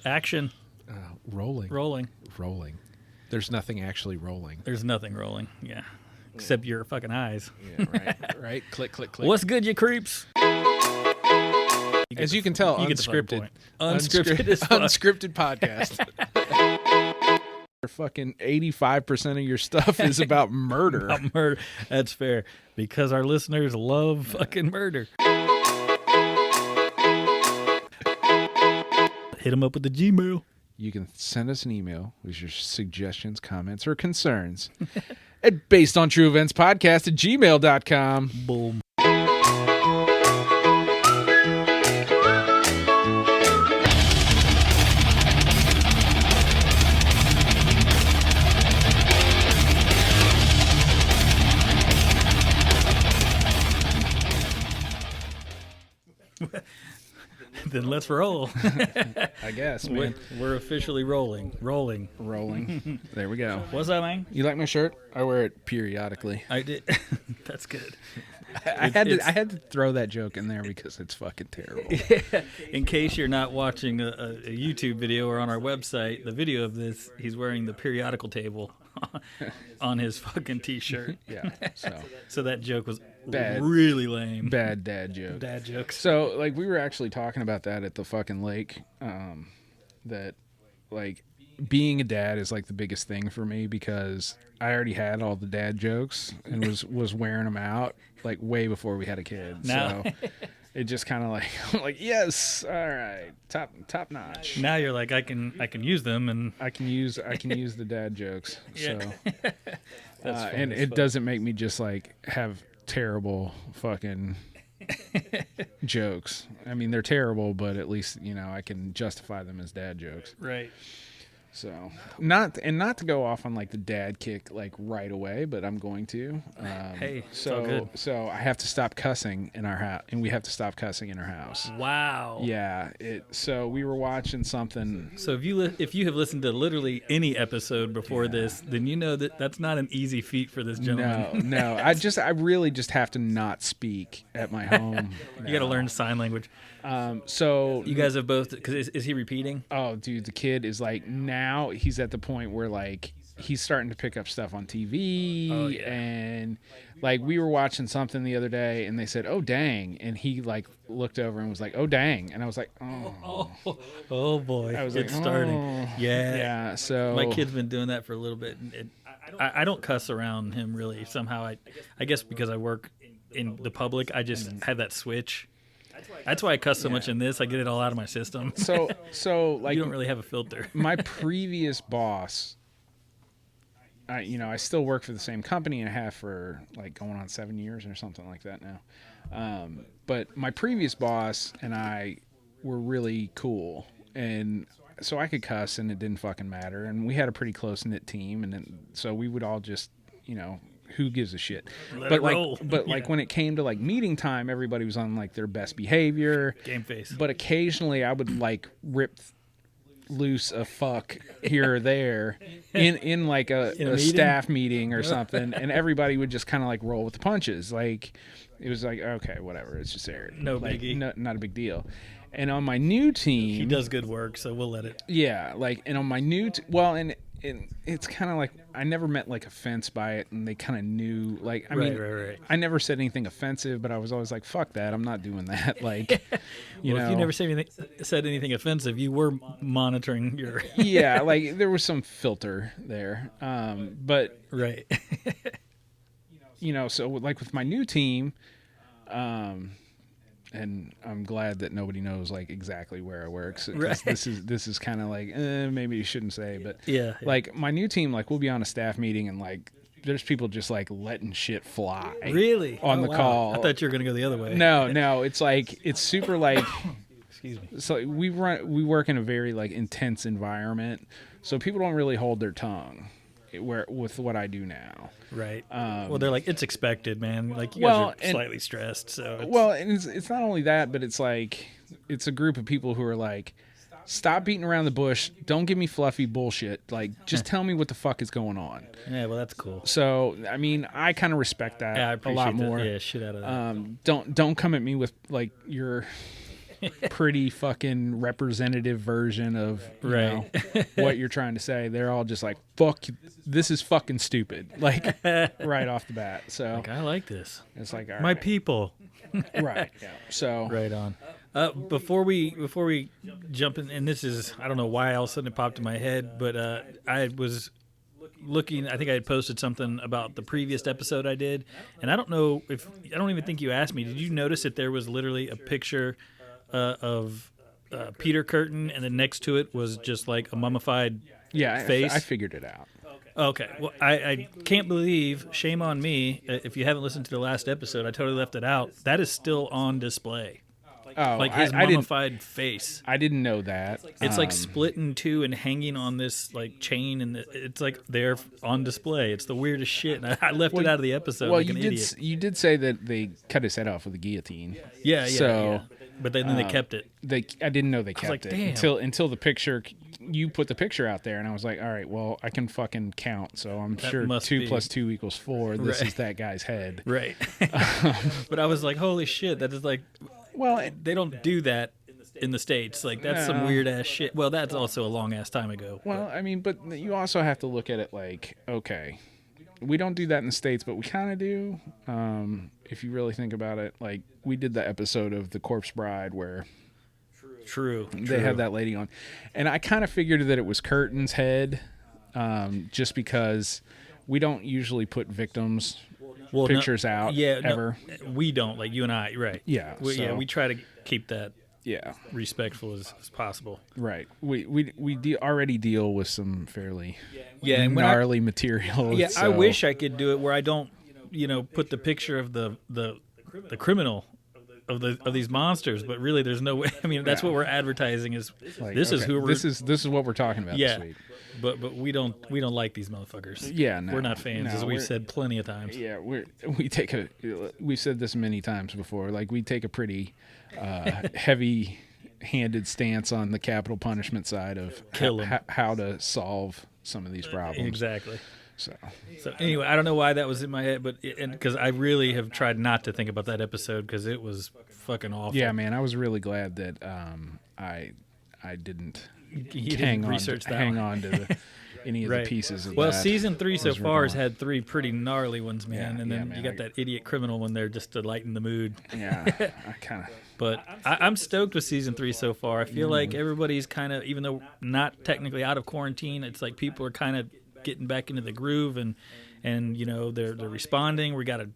Action. Rolling. Rolling. There's nothing actually rolling. There's nothing rolling. Yeah. Except your fucking eyes. Yeah, right. Right. Click, click, click. What's good, you creeps? As you can tell, unscripted. Unscripted podcast. Fucking 85% of your stuff is about murder. About murder. That's fair. Because our listeners love fucking murder. Hit them up with the Gmail. You can send us an email with your suggestions, comments, or concerns at basedontrueeventspodcast@gmail.com. Boom. Then let's roll. I guess, man. We're officially rolling. Rolling. There we go. What's up, man? You like my shirt? I wear it periodically. I did. That's good. I had to throw that joke in there because it's fucking terrible. In case you're not watching a YouTube video or on our website, the video of this, he's wearing the periodical table on his fucking t-shirt. Yeah. So that joke was bad, really lame. Bad dad joke. Dad jokes. So like we were actually talking about that at the fucking lake. That like being a dad is like the biggest thing for me because I already had all the dad jokes and was wearing them out like way before we had a kid. Now, so it just kind of like I'm like, yes, all right, top notch. Now you're like I can use them and I can use the dad jokes. Yeah. So That's funny and it doesn't make me just like have terrible fucking jokes. I mean, they're terrible, but at least, you know, I can justify them as dad jokes. Right. So not to go off on like the dad kick like right away, but I'm going to. Hey, it's all good. So I have to stop cussing in our house, and we have to stop cussing in our house. Wow. Yeah. So we were watching something. So if you have listened to literally any episode before this, then you know that that's not an easy feat for this gentleman. No. I really just have to not speak at my home. You got to learn sign language. So you guys have both, because is he repeating? Oh, dude, the kid is like, now he's at the point where like he's starting to pick up stuff on TV. Oh, yeah. And like we were watching something the other day and they said, oh, dang. And he like looked over and was like, oh, dang. And I was like, oh boy. I was it's like, starting. oh. Yeah. Yeah. So my kid's been doing that for a little bit. And I don't cuss around him really. Somehow I guess because I work in the public, I just have that switch. That's why I cuss so much in this. I get it all out of my system. So like you don't really have a filter. My previous boss, I still work for the same company and I have for like going on 7 years or something like that now. But my previous boss and I were really cool, and so I could cuss and it didn't fucking matter. And we had a pretty close knit team, and then so we would all just, who gives a shit? Like when it came to like meeting time, everybody was on like their best behavior. Game face. But occasionally I would like rip loose a fuck here or there in like a staff meeting or something, and everybody would just kind of like roll with the punches. Like it was like, okay, whatever, it's just Eric. No like, biggie. Not a big deal. And on my new team, he does good work, so we'll let it. Yeah, like, and on my new and it's kind of like I never met like offense by it, and they kind of knew. Like, I mean, I never said anything offensive, but I was always like, "Fuck that! I'm not doing that." Like, you know, if you never said anything offensive, you were monitoring your. Yeah, like there was some filter there, but right. So like with my new team, and I'm glad that nobody knows like exactly where I work. So right. This is kind of like maybe you shouldn't say, but yeah. Like my new team, like we'll be on a staff meeting and like there's people just like letting shit fly. Really? On the call. I thought you were gonna go the other way. No, it's like it's super like. Excuse me. So we work in a very like intense environment, so people don't really hold their tongue. With what I do now, right? Well, they're like, it's expected, man. Like you guys are slightly stressed, so. And it's not only that, but it's like it's a group of people who are like, stop beating around the bush. Don't give me fluffy bullshit. Like, just tell me what the fuck is going on. Yeah, well, that's cool. So, I mean, I kind of respect that I appreciate a lot more. Yeah, shit out of that. Don't come at me with like your pretty fucking representative version of you know, what you're trying to say. They're all just like, fuck, this is fucking stupid. Like, right off the bat. So Like, I like this. it's like, all My right. people. Right. Yeah. So Right on. Before we jump in, and this is, I don't know why all of a sudden it popped in my head, but I was looking, I think I had posted something about the previous episode I did, and I don't know if, I don't even think you asked me, did you notice that there was literally a picture of Peter Curtin, and then next to it was just like a mummified face? I figured it out. Okay, well, I can't believe, shame on me, if you haven't listened to the last episode, I totally left it out. That is still on display. Oh, Like his mummified face. I didn't know that. It's like split in two and hanging on this like chain, and it's like there on display. It's the weirdest shit, and I left it out of the episode like an idiot. You did say that they cut his head off with a guillotine. Yeah. So, But then they kept it. I didn't know they kept like, it damn. until the picture. You put the picture out there, and I was like, all right, well, I can fucking count, so I'm sure must 2 be. + 2 = 4. This Right. is that guy's head. Right. But I was like, holy shit, that is like, Well, they don't do that in the States. Like, that's some No. weird ass shit. Well, that's also a long ass time ago. well, I mean, but you also have to look at it like, okay, we don't do that in the States, but we kind of do. If you really think about it, like we did the episode of The Corpse Bride where True. they had that lady on, and I kind of figured that it was Curtin's head, just because we don't usually put victims' pictures out ever. No, we don't, like you and I, right. Yeah, We try to keep that Yeah, respectful as possible. right. We already deal with some fairly And when gnarly material. I so- wish I could do it where I don't, put the picture of the criminal of these monsters, but really there's no way. I mean, that's what we're advertising is like, this is okay, who we're this is what we're talking about this week. But we don't like these motherfuckers. Yeah, no, we're not fans, as we've said plenty of times. Yeah, we've said this many times before. Like we take a pretty heavy-handed stance on the capital punishment side of Kill 'em. how to solve some of these problems. Exactly. So Anyway, I don't know why that was in my head, but because I really have tried not to think about that episode because it was fucking awful. yeah, man, I was really glad that I didn't You hang didn't on research to, that hang one. on to any of Right. the pieces of Well, that. season 3 so as we're far has going. had 3 pretty gnarly ones, man. Yeah, and then man, you got that idiot criminal one there just to lighten the mood. Yeah, I kind of. But I'm stoked with season 3 so far. I feel like everybody's kind of, even though not technically out of quarantine, it's like people are kind of getting back into the groove and they're responding. We got a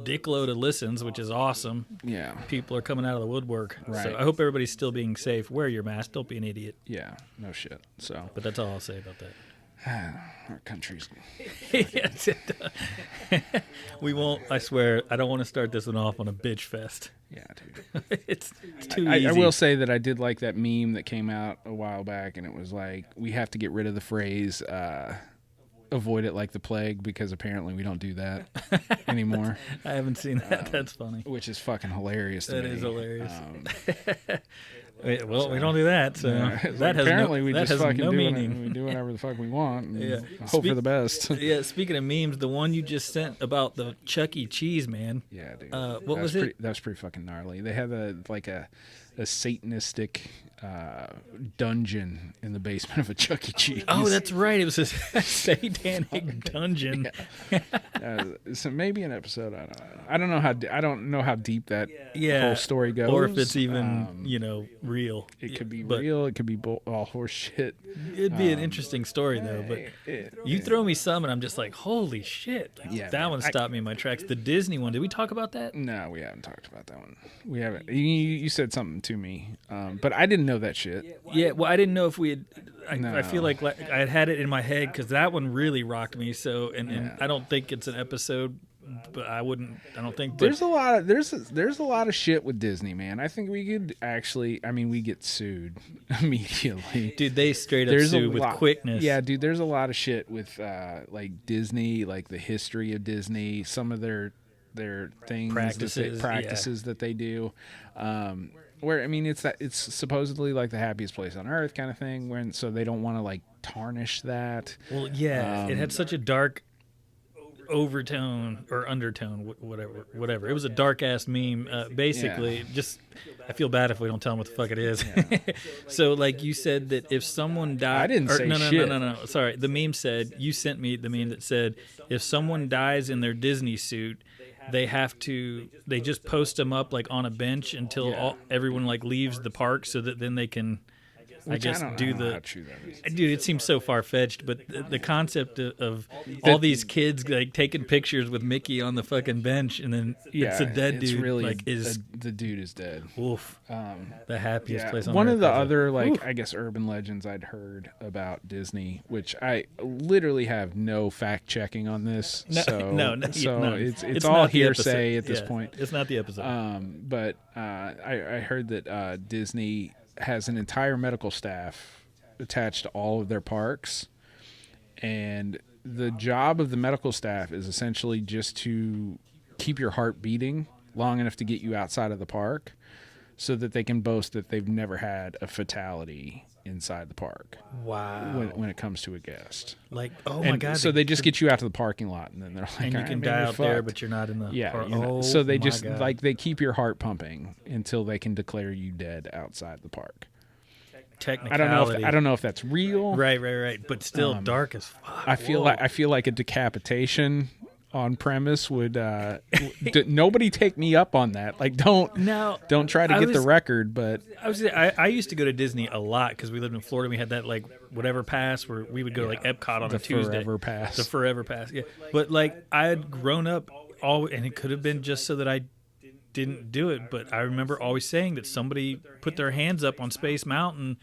dickload of listens, which is awesome. Yeah. People are coming out of the woodwork. Right. So I hope everybody's still being safe. Wear your mask. Don't be an idiot. Yeah. No shit. So But that's all I'll say about that. our country's. Yes, it does. We won't. I swear, I don't want to start this one off on a bitch fest. Yeah, dude. It's too I easy. will say that I did like that meme that came out a while back, and it was like, we have to get rid of the phrase avoid it like the plague, because apparently we don't do that anymore. I haven't seen that. That's funny. Which is fucking hilarious to me. That is hilarious. Well, we don't do that, so that has apparently no, we that just has fucking no do meaning. we do whatever the fuck we want and Yeah. hope for the best. Yeah, speaking of memes, the one you just sent about the Chuck E. Cheese, man. Yeah, dude. What was it? That was pretty fucking gnarly. They have a Satanistic dungeon in the basement of a Chuck E. Cheese. Oh, that's right. It was a satanic dungeon. So maybe an episode. I don't know how deep that whole story goes, or if it's even real. It could be But real. It could be all horse shit. It'd be an interesting story though. But you throw me some, and I'm just like, holy shit! Like, Yeah, that man. one stopped me in my tracks. The Disney one. Did we talk about that? No, we haven't talked about that one. We haven't. You said something to me, but I didn't know that shit. Yeah, well, I didn't know if we had. I No. feel like I had it in my head because that one really rocked me. So, and I don't think it's an episode, but I don't think. But There's a lot of shit with Disney, man. I think we could actually. I mean, we get sued immediately. dude, they straight up There's a sue with lot, quickness. Yeah, dude. There's a lot of shit with like Disney, like the history of Disney, some of their things, practices that they do. Where I mean, it's supposedly like the happiest place on earth kind of thing. So they don't want to like tarnish that. Well, yeah, it had such a dark overtone or undertone, whatever. It was a dark ass meme. Basically, just I feel bad if we don't tell them what the fuck it is. Yeah. So, like you said that if someone died, I didn't say shit. No. Sorry, the meme said you sent me the meme that said if someone dies in their Disney suit, they just post them up like on a bench until everyone like leaves the park so that then they can. I guess dude, it seems so far fetched, but the concept of all these kids like taking pictures with Mickey on the fucking bench, and then it's a dead dude. Really like the dude is dead. Oof. The happiest place on one earth. Of the other I guess urban legends I'd heard about Disney, which I literally have no fact checking on this. No, it's all hearsay at this point. It's not the episode. But I heard that Disney has an entire medical staff attached to all of their parks, and the job of the medical staff is essentially just to keep your heart beating long enough to get you outside of the park so that they can boast that they've never had a fatality inside the park. Wow. When it comes to a guest. Like, my God. So they just get you out to the parking lot, and then they're like, and you can die out there, but you're not in the park. So they just they keep your heart pumping until they can declare you dead outside the park. Technicality. I don't know if that's real. Right. But still dark as fuck. I feel like a decapitation on premise would nobody take me up on that. Like don't try to get the record. But I used to go to Disney a lot because we lived in Florida. We had that like whatever pass where we would go to like Epcot on a Tuesday. The forever pass. Yeah. But like I had grown up and it could have been just so that I didn't do it, but I remember always saying that somebody put their hands up on Space Mountain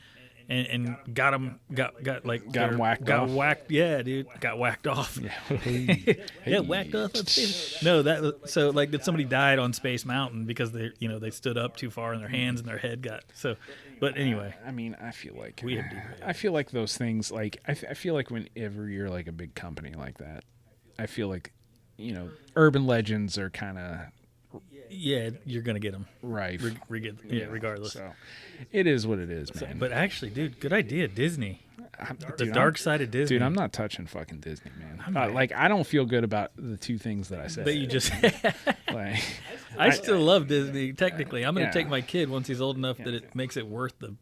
and got them whacked off. Yeah, dude, got whacked off. Yeah, whacked off on Space. No, that somebody died on Space Mountain because they stood up too far and their hands and their head got so. But anyway, I mean, I feel like those things like I feel like whenever you're like a big company like that, I feel like urban legends are kind of. Yeah, you're gonna get them right. Regardless. So, it is what it is, man. But actually, dude, good idea, Disney. The dark side of Disney. Dude, I'm not touching fucking Disney, man. Like, I don't feel good about the two things that I said. That you just. Like, I still love Disney. Technically, I'm gonna take my kid once he's old enough that it makes it worth the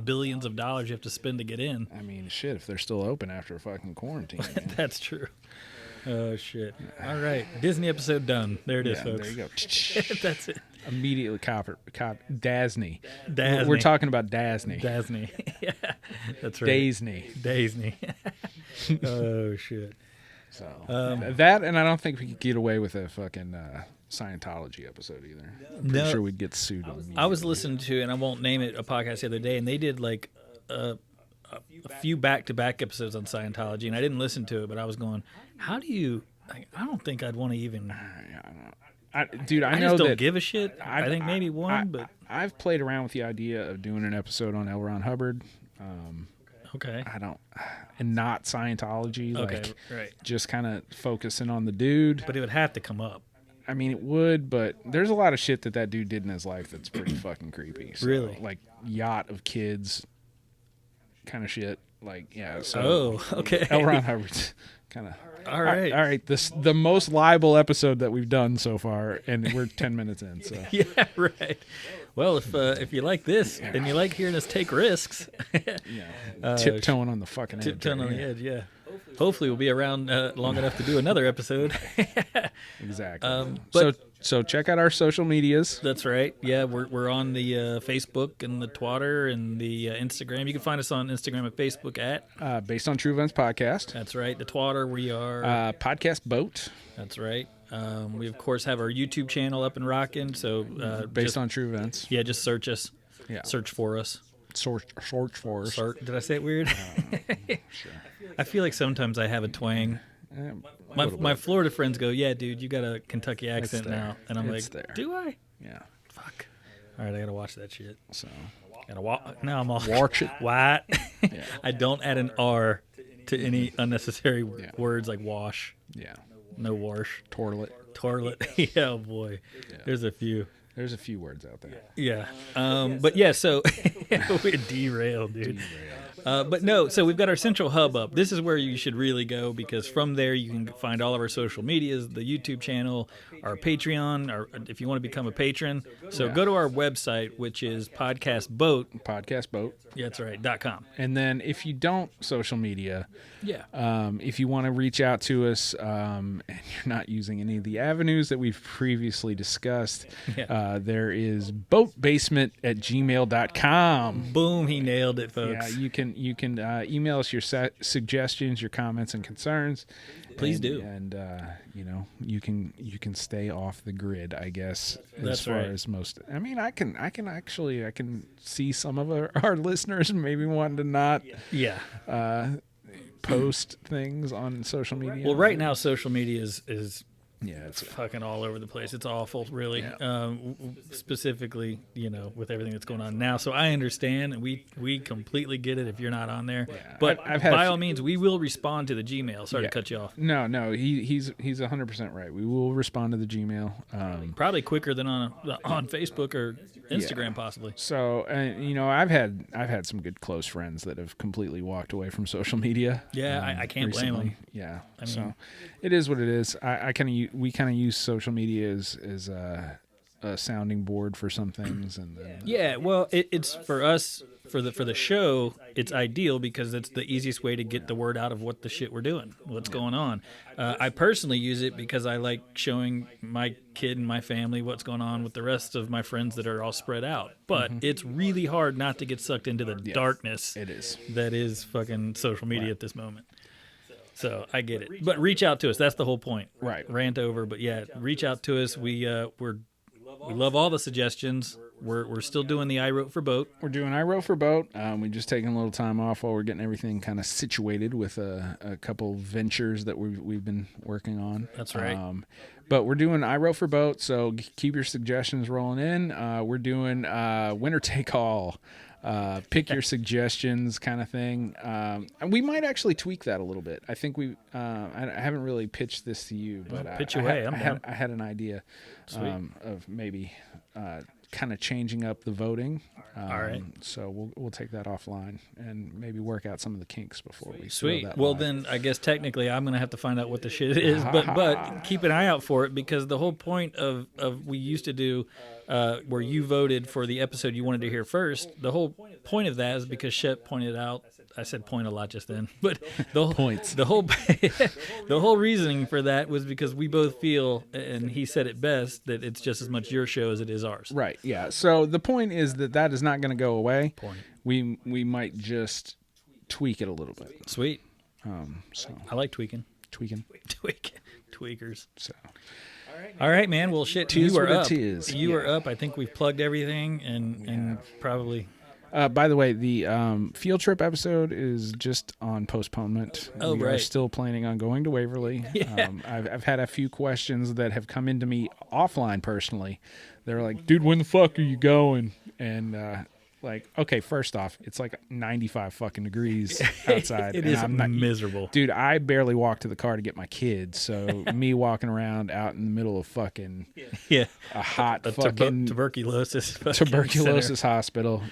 billions of dollars you have to spend to get in. I mean, shit, if they're still open after a fucking quarantine. That's true. Oh, shit. All right. Disney episode done. There it is, folks. There you go. That's it. Immediately Dasney. Dasney. We're talking about Dasney. Dasney. Yeah, that's right. Dasney. Oh, shit. So, that, and I don't think we could get away with a fucking Scientology episode either. I'm pretty sure we'd get sued. I was listening to, and I won't name it, a podcast the other day, and they did like a few back-to-back episodes on Scientology, and I didn't listen to it, but I was going, how do you... Like, I don't think I'd want to even... I I know just don't that give a shit. I think maybe one, but... I've played around with the idea of doing an episode on L. Ron Hubbard. Okay. I don't... And not Scientology. Okay, right. Just kind of focusing on the dude. But it would have to come up. I mean, it would, but there's a lot of shit that dude did in his life that's pretty fucking creepy. So, really? Like, yacht of kids... kind of shit, like So okay. L. Ron Hubbard's kind of all right. The most liable episode that we've done so far, and we're 10 minutes in. So yeah, right. Well, if you like this and you like hearing us take risks, tiptoeing on the fucking edge. Tiptoeing on the edge, yeah. Hopefully, we'll be around long enough to do another episode. Exactly. So check out our social medias. That's right. Yeah, we're on the Facebook and the Twitter and the Instagram. You can find us on Instagram and Facebook at Based on True Events Podcast. That's right. The Twitter, we are Podcast BOTE. That's right. We of course have our YouTube channel up and rocking. So Based on True Events. Yeah, just search us. Yeah. Search for us. Search for us. Did I say it weird? Sure. I feel like sometimes I have a twang. My Florida friends go, yeah, dude, you got a Kentucky accent now. And I'm do I? Yeah. Fuck. All right, I got to watch that shit. So. Now I'm all. Watch it. What? Yeah. I don't add an R to any unnecessary words like wash. Yeah. No wash. Toilet. Yeah, oh boy. Yeah. There's a few words out there. Yeah. But yeah, so we derailed, dude. But no, so we've got our central hub up. This is where you should really go, because from there you can find all of our social medias, the YouTube channel, our Patreon, or if you want to become a patron. So go to our website, which is Podcast Boat. Yeah, that's right, .com. And then if you don't social media, yeah, if you want to reach out to us and you're not using any of the avenues that we've previously discussed, there is boatbasement@gmail.com. Boom, he nailed it, folks. Yeah, you can email us your suggestions, your comments, and concerns. Please do. And you can stay off the grid, I guess. That's as far right. as most. I mean, I can see some of our listeners maybe wanting to not post things on social media. Well, right now social media is it's fucking all over the place. It's awful, really. Specifically, with everything that's going on now. So I understand, and we completely get it if you're not on there. Yeah. But I've had by all means, we will respond to the Gmail. Sorry to cut you off. No, he's 100% right. We will respond to the Gmail. Probably quicker than on Facebook or Instagram, possibly. So, I've had some good close friends that have completely walked away from social media. Yeah, I can't blame them. Yeah, I mean, so it is what it is. We kind of use social media as a sounding board for some things, and then, well, it's for us for the show. It's ideal because it's the easiest way to get the word out of what the shit we're doing, what's going on. I personally use it because I like showing my kid and my family what's going on with the rest of my friends that are all spread out. But it's really hard not to get sucked into the darkness. It is. That is fucking social media at this moment. So I get it, but reach out to us. That's the whole point. Right. Rant over, but reach out to us. We love all the suggestions. We're still doing the I Wrote for Boat. We're doing I Wrote for Boat. We're just taking a little time off while we're getting everything kind of situated with a couple ventures that we've been working on. That's right. But we're doing I Wrote for Boat, so keep your suggestions rolling in. We're doing winner take all. Pick your suggestions kind of thing. And we might actually tweak that a little bit. I think I haven't really pitched this to you, but pitch away. I had an idea of maybe kind of changing up the voting. All right. So we'll take that offline and maybe work out some of the kinks before we Sweet. throw that Well, live. then I guess technically I'm going to have to find out what the shit is, but keep an eye out for it, because the whole point of we used to do where you voted for the episode you wanted to hear first, the whole point of that is because Shep pointed out, I said point a lot just then, but the whole reasoning for that was because we both feel, and he said it best, that it's just as much your show as it is ours. Right, yeah. So the point is that is not going to go away. We might just tweak it a little bit. Sweet. So I like tweaking. Tweakers. So. All right, man. Well, shit, Tis you are what up. it is. You are up. I think we've plugged everything, and probably... By the way, the field trip episode is just on postponement. Oh, we right. are still planning on going to Waverly. Yeah. I've had a few questions that have come into me offline personally. They're like, dude, when the fuck are you going? And okay, first off, it's like 95 fucking degrees outside. It and is I'm not miserable. Dude, I barely walked to the car to get my kids. So me walking around out in the middle of fucking a hot fucking tuberculosis hospital.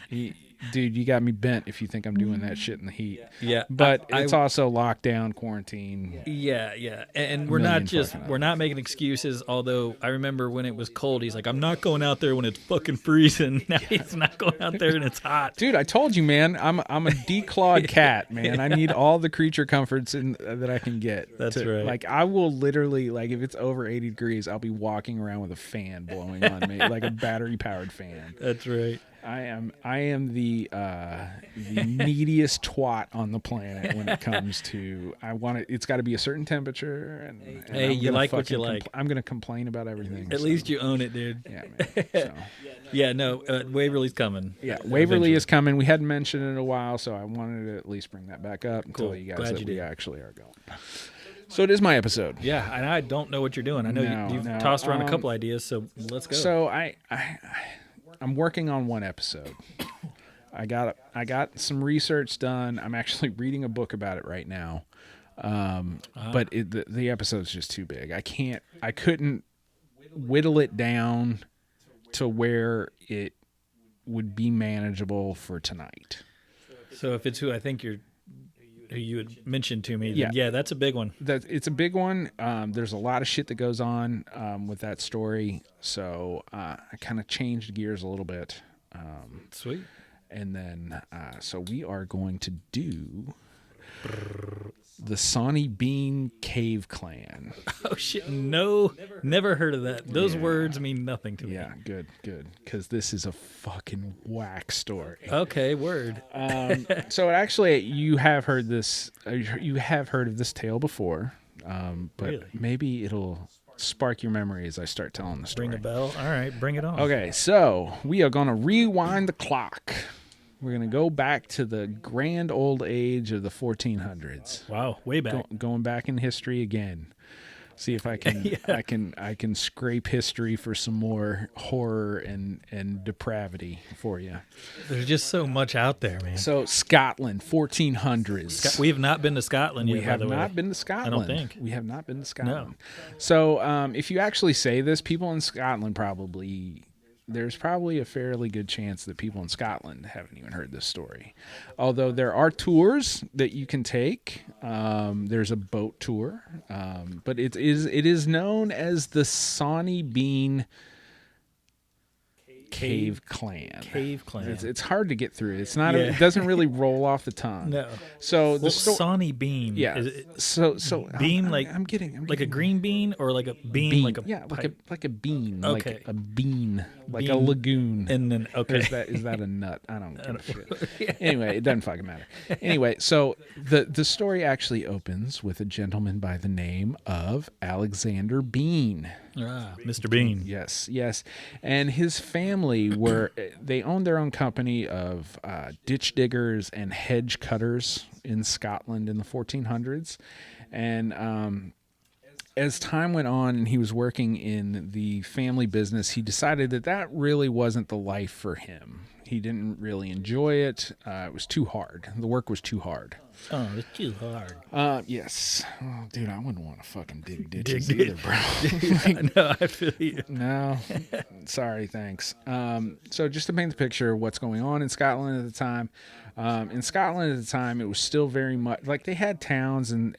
Dude, you got me bent if you think I'm doing that shit in the heat. Yeah. But it's also lockdown, quarantine. Yeah. And we're not making excuses, although I remember when it was cold, he's like, I'm not going out there when it's fucking freezing. Now he's not going out there when it's hot. Dude, I told you, man, I'm a declawed cat, man. I need all the creature comforts that I can get. That's right. Like, I will literally, like, if it's over 80 degrees, I'll be walking around with a fan blowing on me, like a battery-powered fan. That's right. I am the neediest twat on the planet when it comes to it's got to be a certain temperature. And hey, you like what you like. I'm gonna complain about everything. At least you own it, dude. Yeah, man. So. Yeah, no, Waverly's coming. Yeah, Waverly is coming. We hadn't mentioned it in a while, so I wanted to at least bring that back up and tell you guys that we actually are going. So it is my episode. Yeah, and I don't know what you're doing. I know you've tossed around a couple ideas, so let's go. So I'm working on one episode. I got some research done. I'm actually reading a book about it right now. But the episode's just too big. I couldn't whittle it down to where it would be manageable for tonight. So if it's who I think who you had mentioned to me, then Yeah. that's a big one. It's a big one. There's a lot of shit that goes on with that story, so I kind of changed gears a little bit. Sweet. And then, so we are going to do the Sawney Bean Cave Clan. Oh shit! No, never heard of that. Those Yeah. words mean nothing to me. Yeah, good, because this is a fucking whack story. Okay, word. So actually, you have heard this. You have heard of this tale before, but Really? maybe it'll spark your memory as I start telling the story. Ring a bell. All right, bring it on. Okay, so we are going to rewind the clock. We're going to go back to the grand old age of the 1400s. Wow, way back. Going back in history again. See if I can I can scrape history for some more horror and depravity for you. There's just so much out there, man. So Scotland, 1400s. We have not been to Scotland yet. We have by the not way. been to Scotland. I don't think. We have not been to Scotland. So if you actually say this, people in Scotland there's probably a fairly good chance that people in Scotland haven't even heard this story. Although there are tours that you can take. There's a boat tour. But it is known as the Sawney Bean Cave Clan. Cave Clan. It's hard to get through. It's not. It doesn't really roll off the tongue. No. So the Sawney Bean. Yeah. Is it So beam I'm like getting a green bean or like a bean like a pipe? like a bean, Okay. like a bean, like a Bean. lagoon. And then Or okay. is that a nut? I don't give a shit. Anyway, it doesn't fucking matter. Anyway, so the story actually opens with a gentleman by the name of Alexander Bean. Mr. Bean. Yes. And his family they owned their own company of ditch diggers and hedge cutters in Scotland in the 1400s. And as time went on and he was working in the family business, he decided that really wasn't the life for him. He didn't really enjoy it. It was too hard. The work was too hard. Oh, it's too hard. Yes. Oh, dude, I wouldn't want to fucking dig ditches Dig either, bro. No, I feel you. No. Sorry, thanks. So just to paint the picture of what's going on in Scotland at the time, in Scotland at the time, it was still very much like they had towns and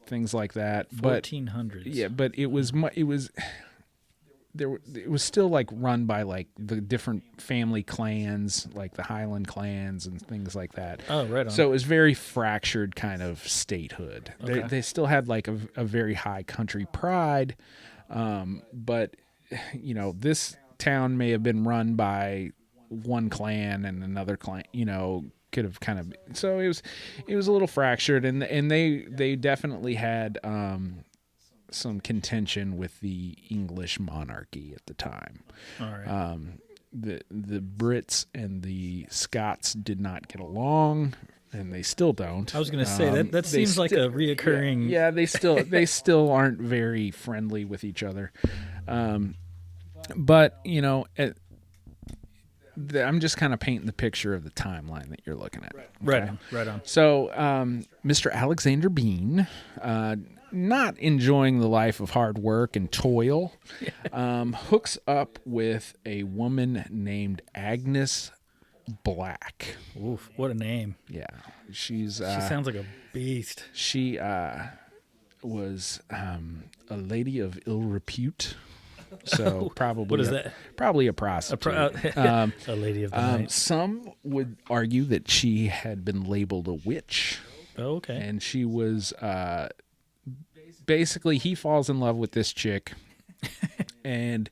things like that. 1400s. Yeah, but it was still like run by like the different family clans, like the Highland clans and things like that. Oh, right on. So it was very fractured kind of statehood. Okay. They still had like a very high country pride, but this town may have been run by one clan and another clan. Could have kind of, so it was a little fractured, and they definitely had some contention with the English monarchy at the time. All right. The Brits and the Scots did not get along, and they still don't. I was going to say that seems like a reoccurring. Yeah, they still aren't very friendly with each other. But I'm just kind of painting the picture of the timeline that you're looking at. Okay? Right on. So, Mr. Alexander Bean, not enjoying the life of hard work and toil, hooks up with a woman named Agnes Black. Oof, what a name. Yeah, she sounds like a beast. She was a lady of ill repute. So probably what is that? Probably a prostitute. A lady of the night. Some would argue that she had been labeled a witch. Oh, okay. And she was basically, he falls in love with this chick, and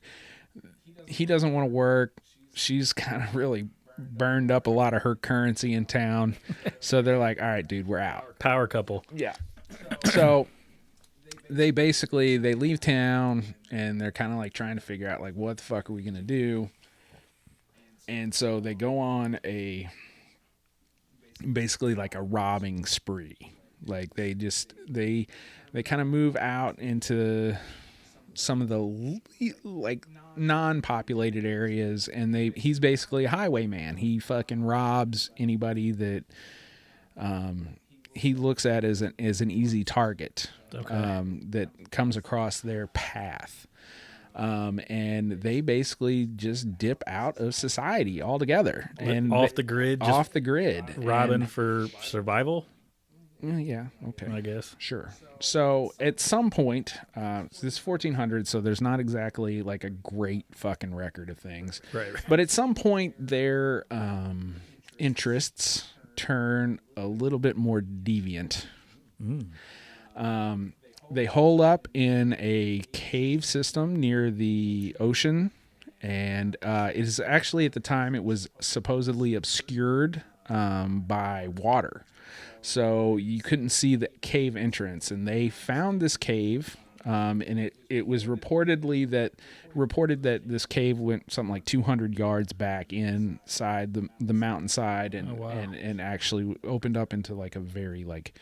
he doesn't want to work. She's kind of really burned up a lot of her currency in town, so they're like, "All right, dude, we're out." Power couple. Yeah. So they leave town, and they're kind of like trying to figure out like, what the fuck are we gonna do? And so they go on basically like a robbing spree. Like they kind of move out into some of the like non-populated areas, and he's basically a highwayman. He fucking robs anybody that he looks at as an easy target. Okay. That comes across their path. and they basically just dip out of society altogether and off the grid, off the grid, robbing for survival. Yeah, okay, I guess. Sure. So at some point, this 1400, so there's not exactly like a great fucking record of things, right. But at some point, their interests turn a little bit more deviant. They hole up in a cave system near the ocean, and it is actually, at the time, it was supposedly obscured by water. So you couldn't see the cave entrance, and they found this cave, and it was reported that this cave went something like 200 yards back inside the mountainside, and actually opened up into like a very like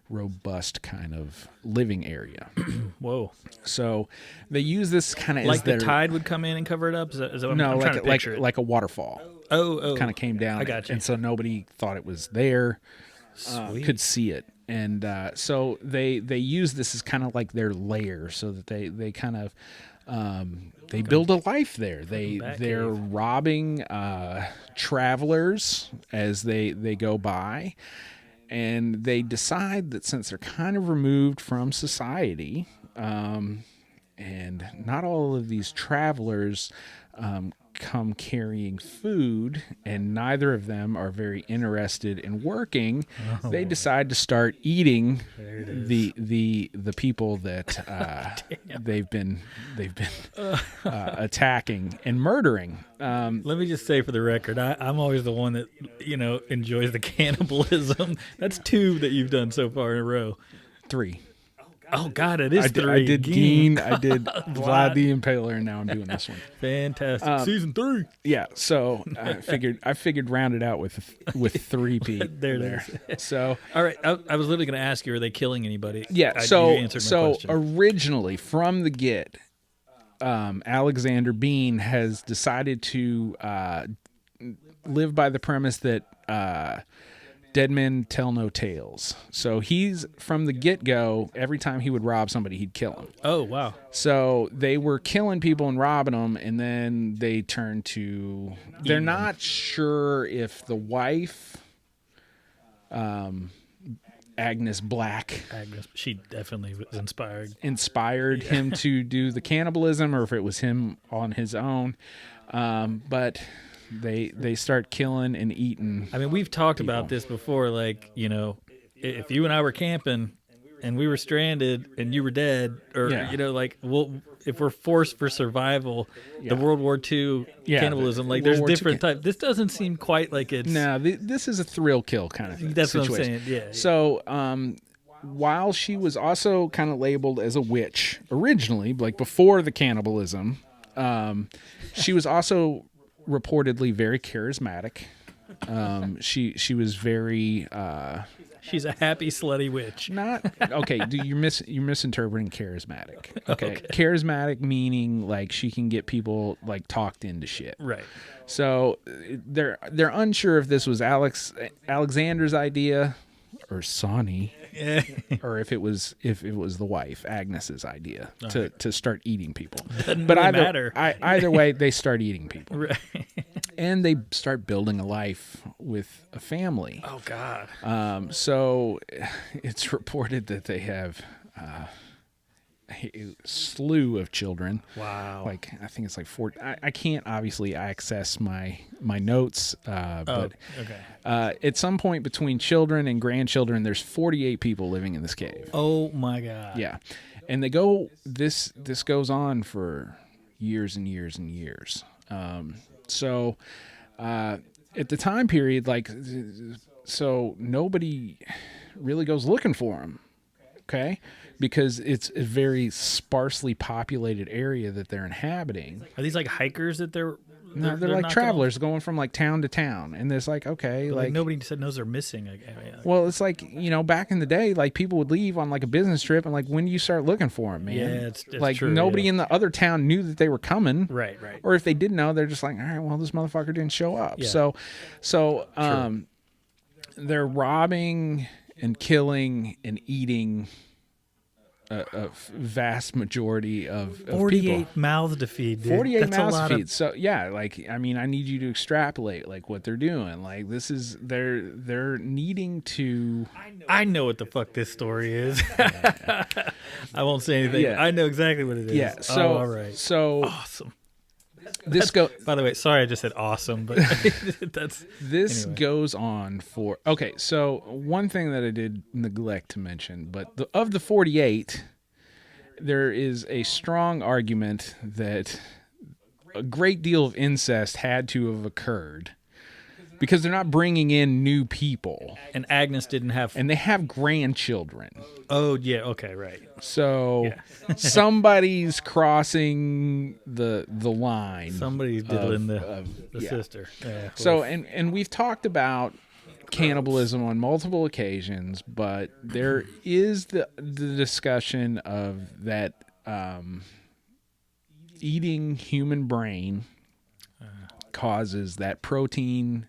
robust kind of living area. Whoa! So they use this kind of like the tide would come in and cover it up. Is that what no, I'm trying to picture like a waterfall. Oh, kind of came down. I got you. And so nobody thought it was there. Could see it, and so they use this as kind of like their lair, so that they kind of they build a life there. They're robbing travelers as they go by, and they decide that since they're kind of removed from society, and not all of these travelers come carrying food, and neither of them are very interested in working, they decide to start eating the people that they've been attacking and murdering. Let me just say for the record, I'm always the one that enjoys the cannibalism. That's 2 that you've done so far in a row. 3. Oh God, it is 3. I did Geen, I did Vlad the Impaler, and now I'm doing this one. Fantastic. Season 3. Yeah, so I figured round it out with 3 Pete. there. So all right, I was literally going to ask you, are they killing anybody? Yeah, you so answered my question. Originally from the get, Alexander Bean has decided to live by the premise that dead men tell no tales. So he's, from the get-go, every time he would rob somebody, he'd kill him. Oh, wow. So they were killing people and robbing them, and then they turned to... They're not sure if the wife, Agnes Black... she definitely was inspired him to do the cannibalism, or if it was him on his own. But... They start killing and eating. I mean, we've talked about this before. Like, if you and I were camping and we were stranded and you were dead, or if we're forced for survival, the World War II cannibalism, like there's different types. This doesn't seem quite like it's. No, this is a thrill kill kind of thing. That's situation. what I'm saying. Yeah. So, while she was also kind of labeled as a witch originally, like before the cannibalism, she was also reportedly very charismatic. She was very she's a happy slutty witch. Not okay. You're misinterpreting charismatic. Okay. Charismatic meaning like she can get people like talked into shit. Right. So they're unsure if this was Alexander's idea or Sonny, or if it was the wife Agnes's idea to start eating people. Doesn't really matter. Either way, they start eating people, right. And they start building a life with a family. Oh God. So it's reported that they have a slew of children. Wow. Like I think it's like 4. I can't obviously access my notes, but at some point between children and grandchildren, there's 48 people living in this cave. Oh my God. Yeah, and they go. This goes on for years and years and years. So at the time period, so nobody really goes looking for them. Okay, because it's a very sparsely populated area that they're inhabiting. Are these like hikers that they're like travelers going from like town to town, and there's like like nobody knows they're missing. Well, it's like back in the day, like people would leave on like a business trip, and like when do you start looking for them, man? Yeah, it's like true, nobody in the other town knew that they were coming, right. Or if they did know, they're just like, all right, well, this motherfucker didn't show up. Yeah. So they're robbing and killing and eating a vast majority of 48 people. mouths to feed, dude. 48 That's mouths a lot to feed. of... So yeah, like I mean, I need you to extrapolate like what they're doing. Like this is they're needing to. I know what the fuck this story is. I won't say anything. Yeah. I know exactly what it is. Yeah. So all right. So Awesome. By the way, sorry I just said awesome, but that's anyway. Goes on for okay. So one thing that I did neglect to mention, but of the 48, there is a strong argument that a great deal of incest had to have occurred because they're not bringing in new people, and Agnes didn't have, and they have grandchildren. Oh yeah, okay, right. So Yeah. somebody's crossing the line. Somebody's diddling the sister. Yeah, so and we've talked about cannibalism on multiple occasions, but there is the discussion of that eating human brain causes that protein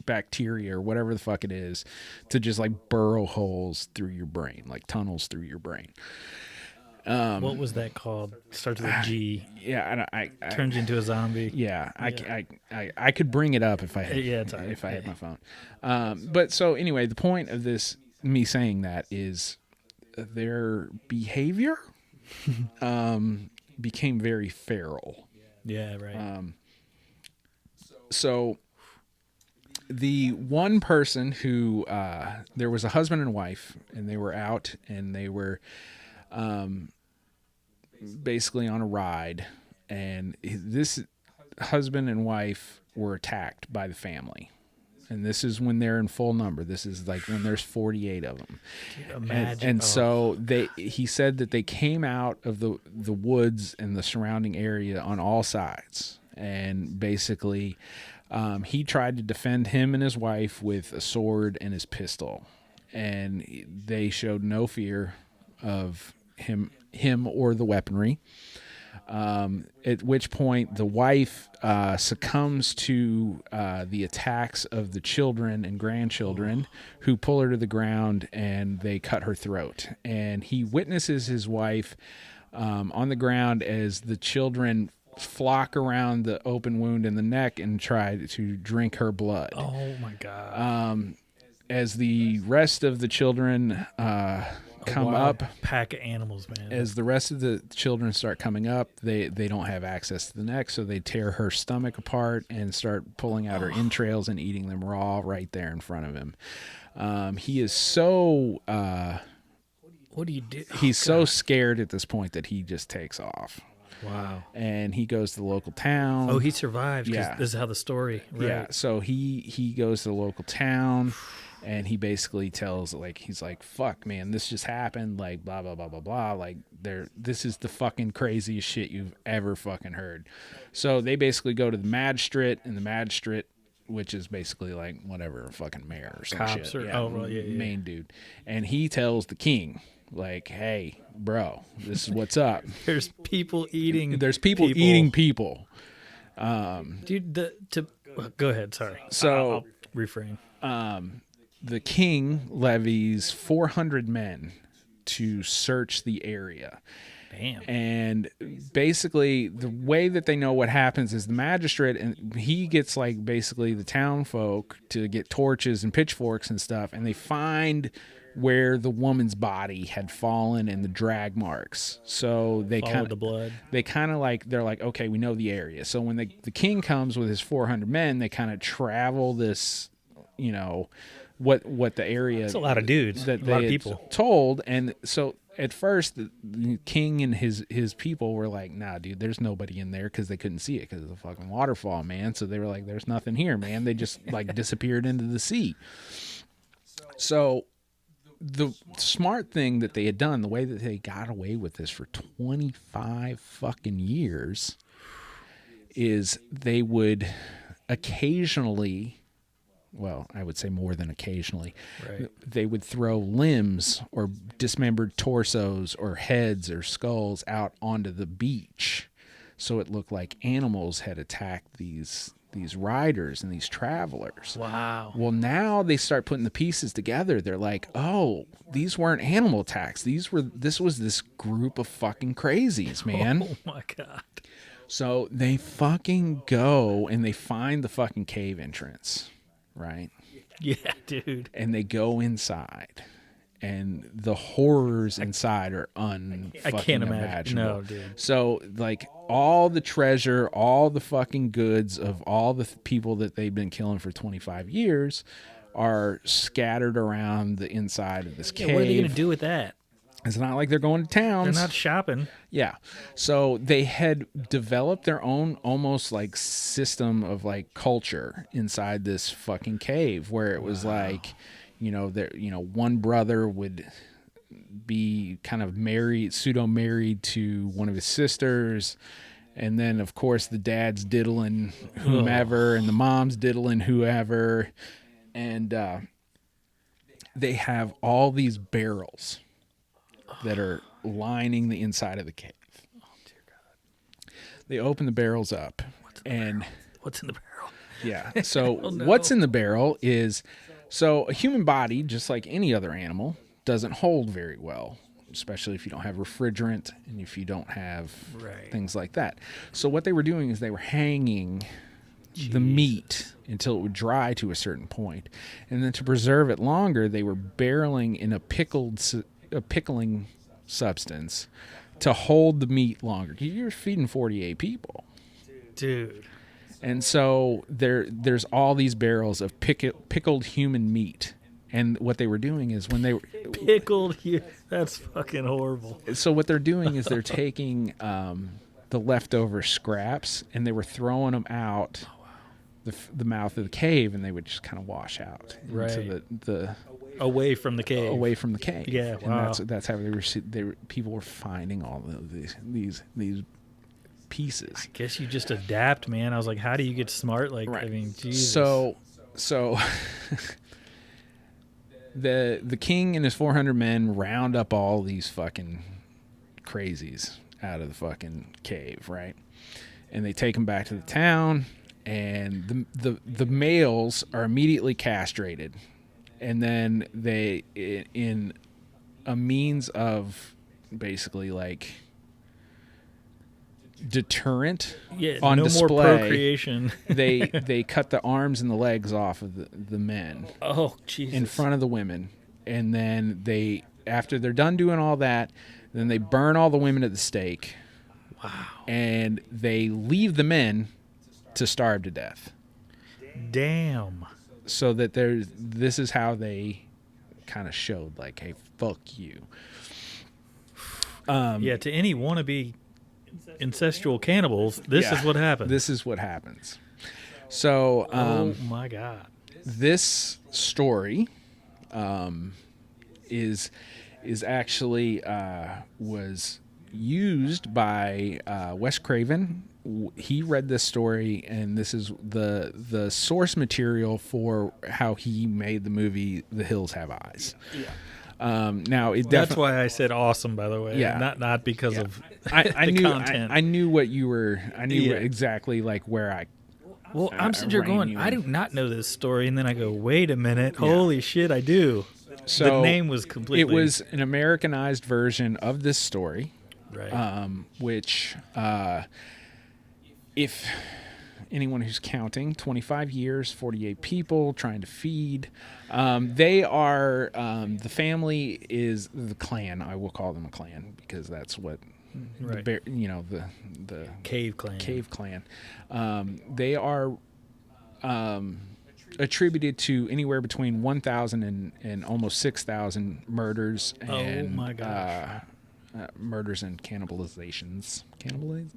bacteria or whatever the fuck it is to just like burrow holes through your brain, like tunnels through your brain. What was that called? Starts with a G. Yeah, I turns into a zombie. Yeah, I could bring it up if I had, if I had my phone. But so anyway, the point of this, me saying that, is their behavior became very feral. Yeah, right. So the one person who there was a husband and wife, and they were out, and they were basically on a ride, and this husband and wife were attacked by the family. And this is when they're in full number. This is like when there's 48 of them. And so he said that they came out of the woods and the surrounding area on all sides. And basically, he tried to defend him and his wife with a sword and his pistol. And they showed no fear of him or the weaponry. At which point the wife succumbs to the attacks of the children and grandchildren, who pull her to the ground, and they cut her throat. And he witnesses his wife on the ground as the children flock around the open wound in the neck and try to drink her blood. Oh my God. As the rest of the children come up, pack of animals, man. As the rest of the children start coming up, they don't have access to the neck, so they tear her stomach apart and start pulling out her entrails and eating them raw right there in front of him. He is so what do you do? He's so scared at this point that he just takes off. Wow. And he goes to the local town. Oh, he survived. Yeah. This is how the story. Right. Yeah. So he goes to the local town. And he basically tells, like, he's like, fuck, man, this just happened, like, blah, blah, blah, blah, blah. Like, this is the fucking craziest shit you've ever fucking heard. So they basically go to the magistrate, and the magistrate, which is basically, like, whatever, a fucking mayor or some Cops shit. Yeah, main dude. And he tells the king, like, hey, bro, this is what's up. There's people eating eating people. Dude, go ahead, sorry. So I'll refrain. The king levies 400 men to search the area. Damn. And basically, the way that they know what happens is the magistrate, and he gets like basically the town folk to get torches and pitchforks and stuff, and they find where the woman's body had fallen and the drag marks. So they kind of the blood. They kind of like, they're like, okay, we know the area. So when the king comes with his 400 men, they kind of travel this, you know, what the area. It's a lot of dudes. That a lot of people told. And so at first the king and his people were like, nah, dude, there's nobody in there, because they couldn't see it because of the fucking waterfall, man. So they were like, there's nothing here, man. They just like disappeared into the sea. So the smart thing that they had done, the way that they got away with this for 25 fucking years, is they would occasionally, well, I would say more than occasionally, right, they would throw limbs or dismembered torsos or heads or skulls out onto the beach, so it looked like animals had attacked these riders and these travelers. Wow. Well, now they start putting the pieces together. They're like, oh, these weren't animal attacks. This was this group of fucking crazies, man. Oh my God. So they fucking go and they find the fucking cave entrance, right? Yeah, dude. And they go inside. And the horrors inside are I can't imagine. No, dude. So, like, all the treasure, all the fucking goods of all the people that they've been killing for 25 years are scattered around the inside of this cave. What are they going to do with that? It's not like they're going to towns. They're not shopping. Yeah. So they had developed their own almost like system of like culture inside this fucking cave where it was like, one brother would be kind of pseudo married to one of his sisters. And then, of course, the dad's diddling whomever and the mom's diddling whoever. And they have all these barrels that are lining the inside of the cave. Oh, dear God. They open the barrels up. What's in the barrel? Yeah. So Oh, no. What's in the barrel is... So a human body, just like any other animal, doesn't hold very well, especially if you don't have refrigerant and if you don't have things like that. So what they were doing is they were hanging the meat until it would dry to a certain point. And then to preserve it longer, they were barreling in a pickling substance to hold the meat longer. You're feeding 48 people. Dude. And so there's all these barrels of pickled human meat. And what they were doing is when they were... Pickled human... That's fucking horrible. So what they're doing is they're taking the leftover scraps and they were throwing them out the mouth of the cave, and they would just kind of wash out into the away from the cave. Away from the cave. Yeah, wow. And that's how people were finding all of these pieces. I guess you just adapt, man. I was like, how do you get smart? Like, I mean, Jesus. So the king and his 400 men round up all these fucking crazies out of the fucking cave, right? And they take them back to the town, and the males are immediately castrated, and then they, in a means of basically like deterrent on no display, more procreation. they cut the arms and the legs off of the men. Oh, Jesus. In front of the women. And then after they're done doing all that, then they burn all the women at the stake. Wow. And they leave the men to starve to death. Damn. So that this is how they kind of showed like, hey, fuck you. To any wannabe incestual cannibals, this is what happens. This is what happens. So, oh my God, this story is actually was used by Wes Craven. He read this story, and this is the source material for how he made the movie The Hills Have Eyes. Yeah. Now that's why I said awesome, by the way. Yeah. Not because of I the knew content. I knew what you were. I knew exactly like where I. Well, I'm sitting here going, I do not know this story, and then I go, wait a minute, holy shit, I do. So the name was completely. It was an Americanized version of this story, right? Which, if anyone who's counting, 25 years, 48 people trying to feed. They are the family is the clan. I will call them a clan because that's what. Right. The cave clan. Cave clan. They are attributed to anywhere between 1,000 and almost 6,000 murders and oh my gosh. Murders and cannibalizations. Cannibal,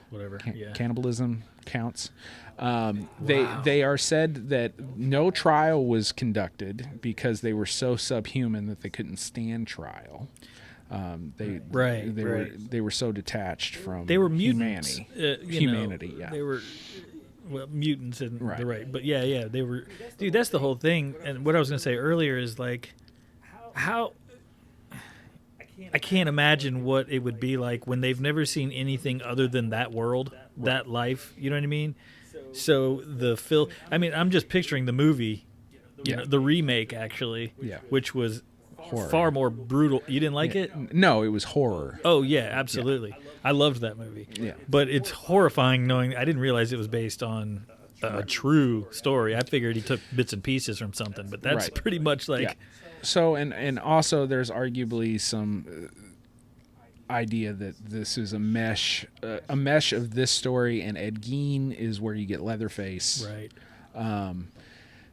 whatever. Cannibalism counts. They are said that no trial was conducted because they were so subhuman that they couldn't stand trial. They were so detached from they were mutants, humanity. They were mutants and but they were. Dude, that's the whole thing. And what I was gonna say earlier is like how I can't imagine what it would be like when they've never seen anything other than that world, that life. You know what I mean? So I mean, I'm just picturing the movie, Yeah. the remake actually, Yeah. which was Horror. far more brutal. You didn't like it? No, it was horror. Oh yeah, absolutely. I loved that movie. Yeah. But it's horrifying knowing I didn't realize it was based on a true story. I figured he took bits and pieces from something, but that's Right. pretty much like Yeah. So and also there's arguably some idea that this is a mesh of this story, and Ed Gein is where you get Leatherface. right.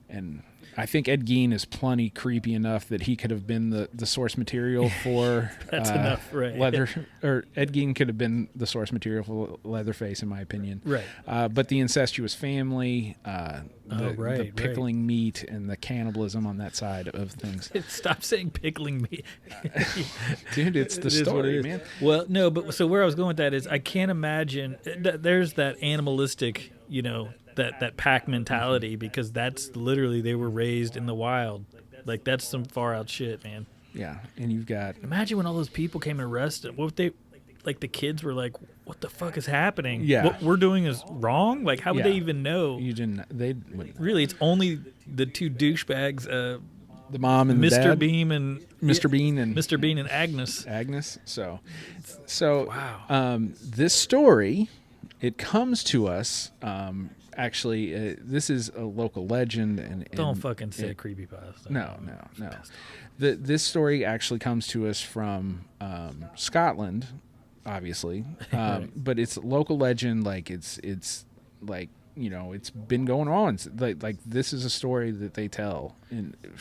And I think Ed Gein is plenty creepy enough that he could have been the source material for That's enough, right. or Ed Gein could have been the source material for Leatherface, in my opinion. Right. But the incestuous family, the right. pickling meat, and the cannibalism on that side of things. Stop saying pickling meat. Dude, it's the It is what story, it is. man. Well, no, but so where I was going with that is I can't imagine there's that animalistic, that pack mentality, because that's literally they were raised in the wild. Like that's some far out shit, man. Yeah, and you've got Imagine when all those people came and arrested. What if they, like the kids were like, "What the fuck is happening? Yeah. What we're doing is wrong." Like how would Yeah. they even know? you didn't. They wouldn't. Really, it's only the two douchebags, The mom and the Mr. dad, Beam and Mr. Bean and Mr. Bean and Agnes. Agnes. So Wow. this story, it comes to us. Actually, this is a local legend, and Don't fucking say creepypasta. No. This story actually comes to us from Scotland, obviously, but it's a local legend. Like it's like it's been going on. Like this is a story that they tell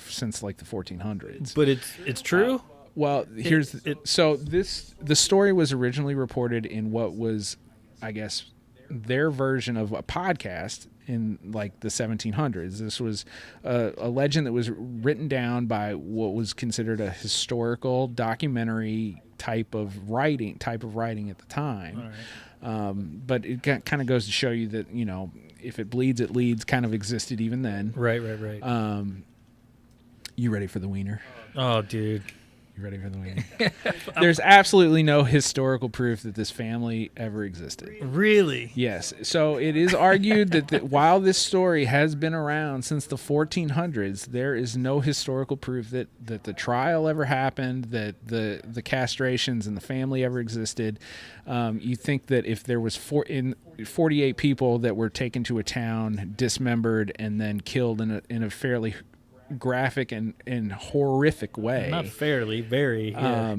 since like the 1400s. But it's true. Well, the story was originally reported in what was, I guess, their version of a podcast in like the 1700s. This was a legend that was written down by what was considered a historical documentary type of writing at the time. All right. But it kind of goes to show you that if it bleeds, it leads kind of existed even then. Right. You ready for the wiener? Oh, dude. You ready for the wiener? There's absolutely no historical proof that this family ever existed. Really? Yes. So it is argued that while this story has been around since the 1400s, there is no historical proof that the trial ever happened, that the castrations and the family ever existed. You think that if there was 48 people that were taken to a town, dismembered, and then killed in a fairly graphic and horrific way. Not fairly, very. Yeah.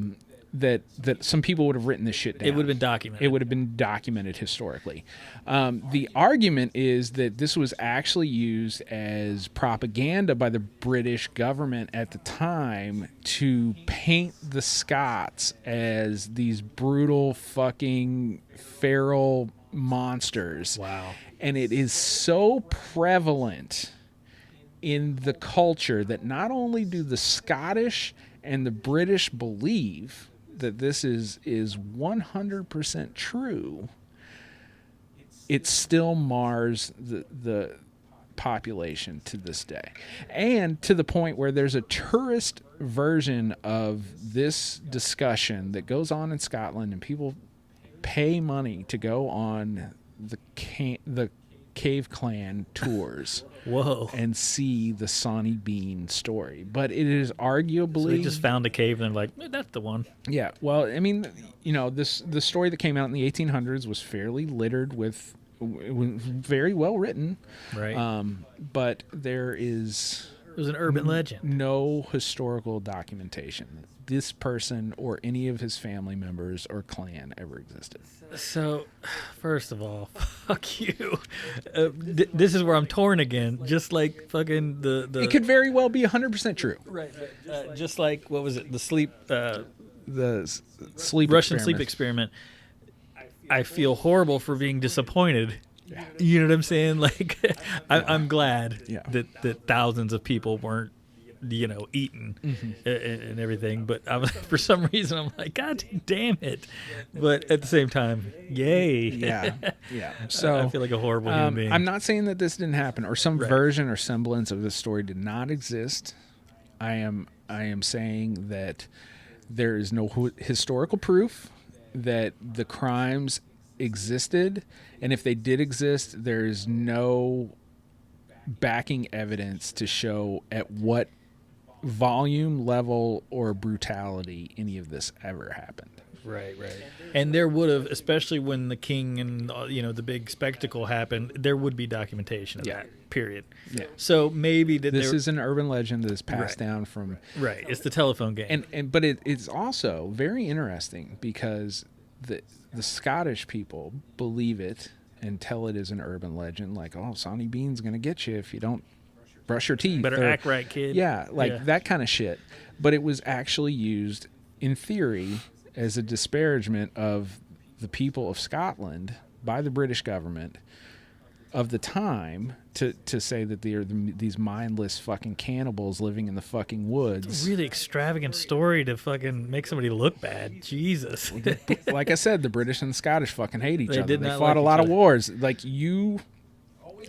That some people would have written this shit down. It would have been documented. It would have been documented historically. The argument is that this was actually used as propaganda by the British government at the time to paint the Scots as these brutal fucking feral monsters. Wow. And it is so prevalent in the culture that not only do the Scottish and the British believe that this is 100% true, it still mars the population to this day. And to the point where there's a tourist version of this discussion that goes on in Scotland, and people pay money to go on the Cave Clan tours. Whoa. And see the Sonny Bean story. But it is arguably... So they just found a cave and they're like, that's the one. Yeah. Well, I mean, the story that came out in the 1800s was fairly littered with... very well written. Right. But there is... It was an urban legend. No historical documentation that this person or any of his family members or clan ever existed. So, first of all, fuck you. This is where I'm torn again. Just like fucking the It could very well be 100% true. Right. Just like, what was it? The sleep... sleep Russian sleep experiment. I feel horrible for being disappointed. Yeah. You know what I'm saying? Like, I'm glad Yeah. that thousands of people weren't, eaten and everything. But for some reason, I'm like, God damn it. But at the same time, yay. Yeah. So I feel like a horrible human being. I'm not saying that this didn't happen or some Right. version or semblance of this story did not exist. I am saying that there is no historical proof that the crimes existed, and if they did exist, there's no backing evidence to show at what volume, level, or brutality any of this ever happened. Right. And there would have, especially when the king and the big spectacle happened, there would be documentation of that. Period. Yeah. So maybe this is an urban legend that is passed down from. Right. It's the telephone game. But it's also very interesting because the Scottish people believe it and tell it is an urban legend, like, oh, Sonny Bean's gonna get you if you don't brush your teeth. Better act right, kid. Yeah, that kind of shit. But it was actually used in theory as a disparagement of the people of Scotland by the British government of the time to say that they are these mindless fucking cannibals living in the fucking woods. It's a really extravagant story to fucking make somebody look bad. Jesus. Like I said, the British and the Scottish fucking hate each other. They fought like a lot of wars. Like, you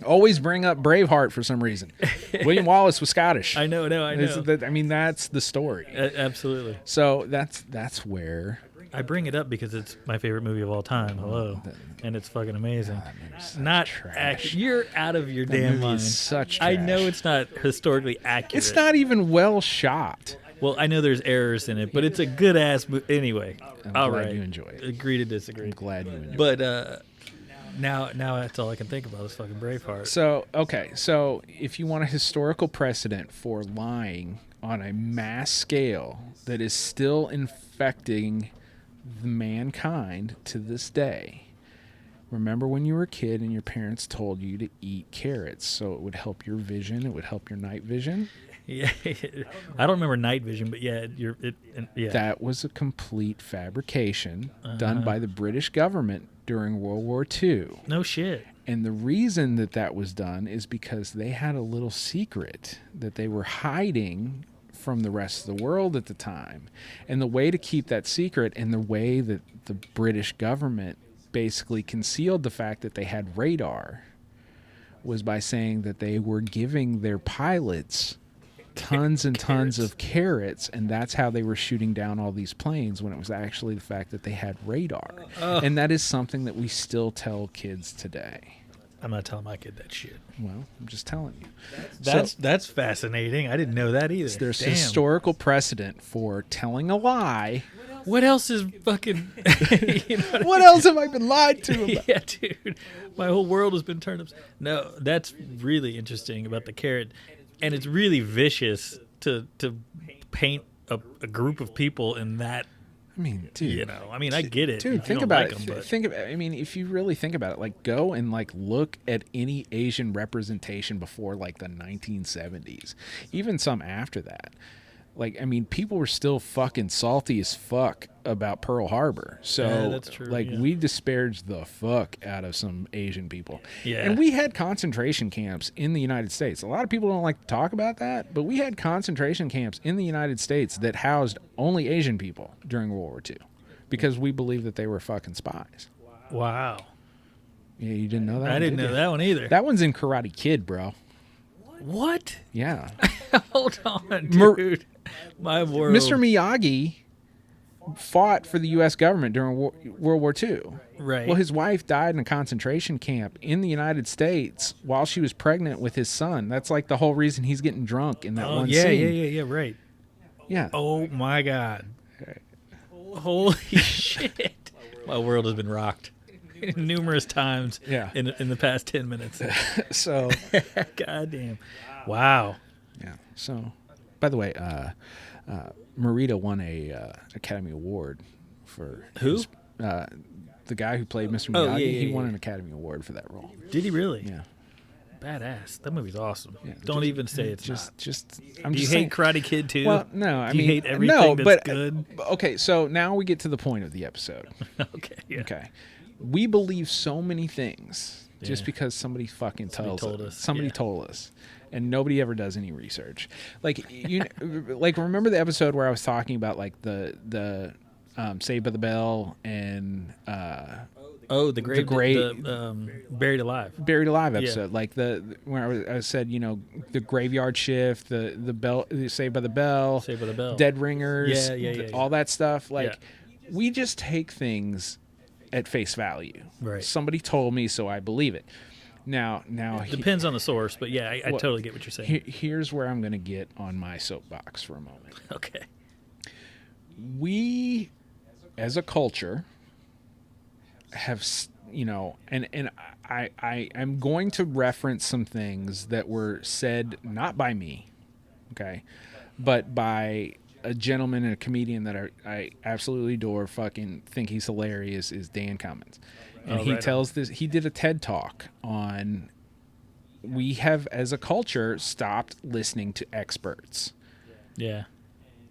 always bring up Braveheart for some reason. William Wallace was Scottish. I know. That's the story. Absolutely. So that's where I bring it up because it's my favorite movie of all time. Hello, and it's fucking amazing. Not accurate. You're out of your damn mind. Such trash. I know it's not historically accurate. It's not even well shot. Well, I know there's errors in it, but it's a good ass movie. Anyway, I'm glad you enjoy it. Agree to disagree. I'm glad you enjoy it. But now that's all I can think about is fucking Braveheart. So if you want a historical precedent for lying on a mass scale that is still infecting mankind to this day, remember when you were a kid and your parents told you to eat carrots so it would help your vision, it would help your night vision? Yeah, I don't remember night vision, but yeah. That was a complete fabrication done by the British government during World War II. No shit. And the reason that was done is because they had a little secret that they were hiding from the rest of the world at the time. And the way to keep that secret, and the way that the British government basically concealed the fact that they had radar, was by saying that they were giving their pilots tons and tons of carrots, and that's how they were shooting down all these planes, when it was actually the fact that they had radar. And that is something that we still tell kids today. I'm not telling my kid that shit. Well, I'm just telling you. That's fascinating. I didn't know that either. There's historical precedent for telling a lie. What else is fucking... what else have I been lied to about? Yeah, dude. My whole world has been turned up. No, that's really interesting about the carrot. And it's really vicious to paint a group of people in that. I mean, dude. I get it. Dude, think about it. If you really think about it, like, go and like look at any Asian representation before like the 1970s, even some after that. Like, people were still fucking salty as fuck about Pearl Harbor. So, yeah, that's true, we disparaged the fuck out of some Asian people. Yeah. And we had concentration camps in the United States. A lot of people don't like to talk about that, but we had concentration camps in the United States that housed only Asian people during World War II because we believed that they were fucking spies. Wow. Yeah, you didn't know that? I didn't know that one either. That one's in Karate Kid, bro. What? Yeah. Hold on, dude. My world. Mr. Miyagi fought for the U.S. government during World War II. Right. Well, his wife died in a concentration camp in the United States while she was pregnant with his son. That's like the whole reason he's getting drunk in that one scene. Yeah, right. Yeah. Oh, my God. Holy shit. My world has been rocked numerous times in the past 10 minutes. So. Goddamn. Wow. Yeah. So, by the way, Morita won a Academy Award for who? The guy who played Mr. Miyagi. He won an Academy Award for that role. Did he really? Yeah. Badass. That movie's awesome. Yeah, Don't even say it's not. Do you hate Karate Kid too? Well, no. Do you hate everything that's good? Okay, so now we get to the point of the episode. Okay. Yeah. Okay. We believe so many things just because somebody fucking told us. And nobody ever does any research. Like, like, remember the episode where I was talking about like the Saved by the Bell and the Buried Alive episode, like where I said, the Graveyard Shift, the Bell, Saved by the Bell, Dead Ringers, all that stuff. Like, we just take things at face value. Right. Somebody told me, so I believe it. Now depends on the source, but yeah, I totally get what you're saying. Here's where I'm going to get on my soapbox for a moment. Okay. We, as a culture, have, and I'm going to reference some things that were said not by me, okay, but by a gentleman and a comedian that I absolutely adore, fucking think he's hilarious, is Dan Cummins. And he did a TED Talk on, we have as a culture stopped listening to experts. Yeah.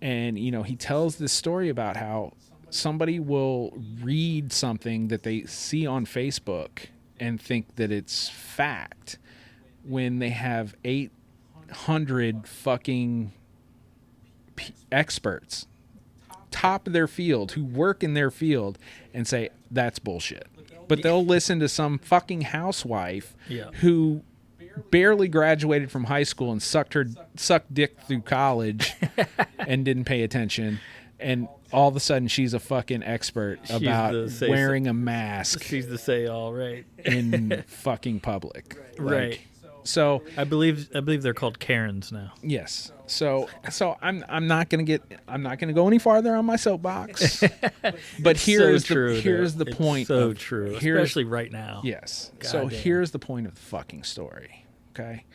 And, he tells this story about how somebody will read something that they see on Facebook and think that it's fact when they have 800 fucking experts, top of their field, who work in their field, and say, that's bullshit. But they'll listen to some fucking housewife who barely graduated from high school and sucked dick through college and didn't pay attention, and all of a sudden she's a fucking expert about wearing a mask. She's the say-all, right? In fucking public. Right. So I believe they're called Karens now. Yes. So I'm not gonna go any farther on my soapbox. But here's the point. So true, especially right now. Yes. So here's the point of the fucking story. Okay.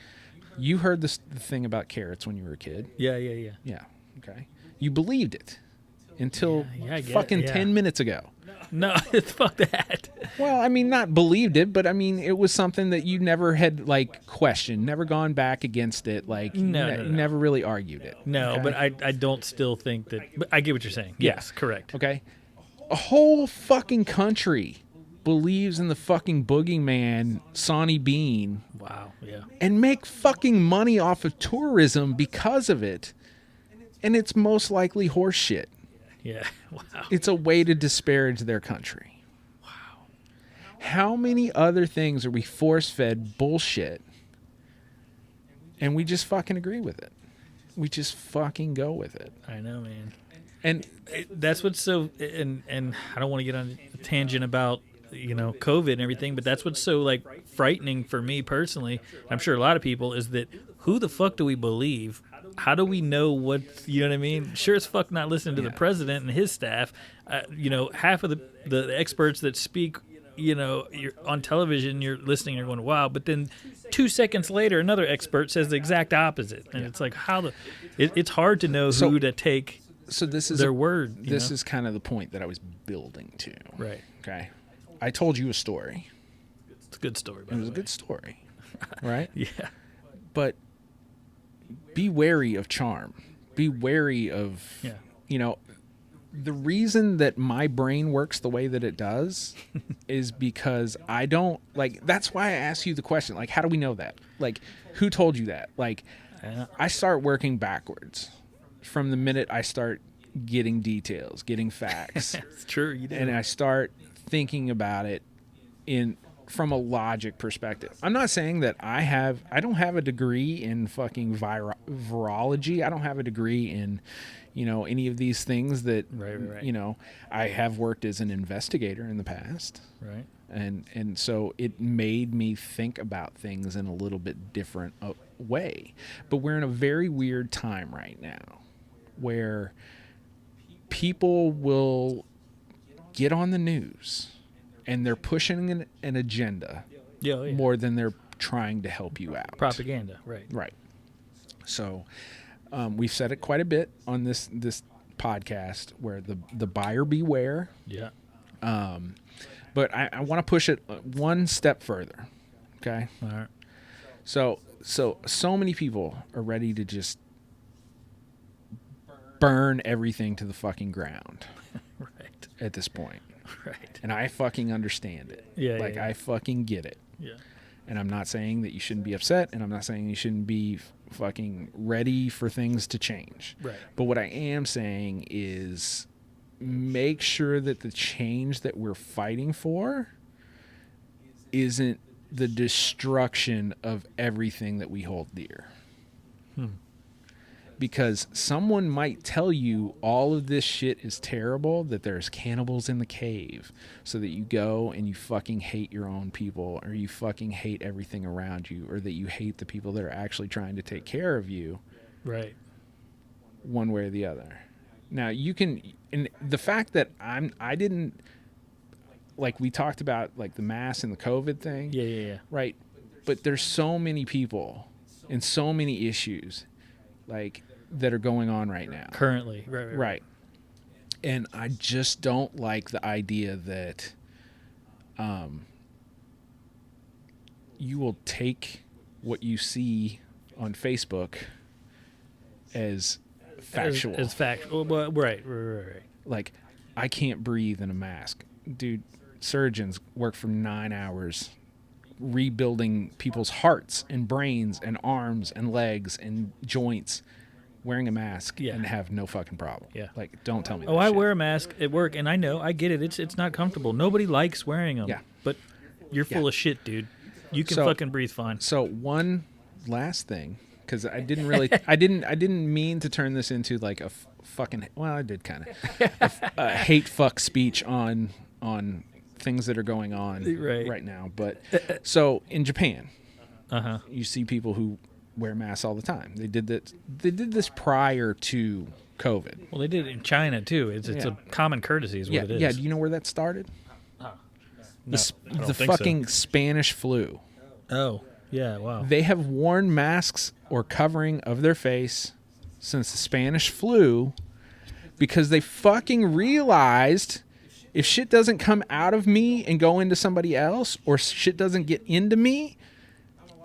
You heard the thing about carrots when you were a kid. Yeah. Yeah. Okay. You believed it until fucking 10 minutes ago. No, fuck that. Well, I mean, not believed it, but I mean, it was something that you never had questioned, never gone back against it, never really argued it. No, okay? But I don't still think that. But I get what you're saying. Yes, correct. Okay, a whole fucking country believes in the fucking boogeyman, Sonny Bean. Wow. Yeah. And make fucking money off of tourism because of it, and it's most likely horse shit. Yeah. Wow. It's a way to disparage their country. Wow. How many other things are we force-fed bullshit and we just fucking agree with it? We just fucking go with it. I know, man. And that's what's so, and I don't want to get on a tangent about, COVID and everything, but that's what's so frightening for me personally. I'm sure a lot of people is that who the fuck do we believe? How do we know what, you know what I mean? Sure as fuck not listening to the president and his staff. Half of the experts that speak, you're on television, you're listening, you're going, wow. But then 2 seconds later, another expert says the exact opposite. And it's like, it's hard to know who to take their word. This is kind of the point that I was building to. Right. Okay. I told you a story. It's a good story, by the way. It was a good story. Right? Yeah. But be wary of charm. Be wary of, the reason that my brain works the way that it does is because I don't, that's why I asked you the question, how do we know that? Who told you that? I start working backwards from the minute I start getting details, getting facts. It's true, you do. And I start thinking about it from a logic perspective. I'm not saying that I don't have a degree in fucking virology. I don't have a degree in, any of these things that, right. I have worked as an investigator in the past. Right. And so it made me think about things in a little bit different way. But we're in a very weird time right now where people will get on the news and they're pushing an agenda more than they're trying to help you out. Propaganda, right. Right. So we've said it quite a bit on this podcast where the buyer beware. Yeah. But I want to push it one step further. Okay? All right. So many people are ready to just burn everything to the fucking ground. Right. At this point. Right. And I fucking understand it. Yeah. I fucking get it. Yeah. And I'm not saying that you shouldn't be upset, and I'm not saying you shouldn't be fucking ready for things to change. Right. But what I am saying is make sure that the change that we're fighting for isn't the destruction of everything that we hold dear. because someone might tell you all of this shit is terrible, that there's cannibals in the cave, so that you go and you fucking hate your own people, or you fucking hate everything around you, or that you hate the people that are actually trying to take care of you. Right. One way or the other. Now you can, and the fact that I didn't, like we talked about, like the mask and the COVID thing. Yeah. Right. But there's so many people and so many issues, like, that are going on right now. Currently. Right. And I just don't like the idea that you will take what you see on Facebook as factual. As factual. Well, right. Like, I can't breathe in a mask. Dude, surgeons work for 9 hours rebuilding people's hearts and brains and arms and legs and joints wearing a mask and have no fucking problem. Yeah. Like, don't tell me that I shit. wear a mask at work, and I know, I get it. It's not comfortable. Nobody likes wearing them. Yeah. But you're full of shit, dude. You can fucking breathe fine. So one last thing, because I didn't really, I didn't mean to turn this into like a fucking, well, I did kind of, a hate fuck speech on things that are going on right now. But so in Japan, you see people who wear masks all the time. They did this prior to COVID. Well, they did it in China too. It's a common courtesy, is what it is. Yeah. Do you know where that started? No, the fucking Spanish flu. Oh, yeah, wow. They have worn masks or covering of their face since the Spanish flu because they fucking realized if shit doesn't come out of me and go into somebody else, or shit doesn't get into me,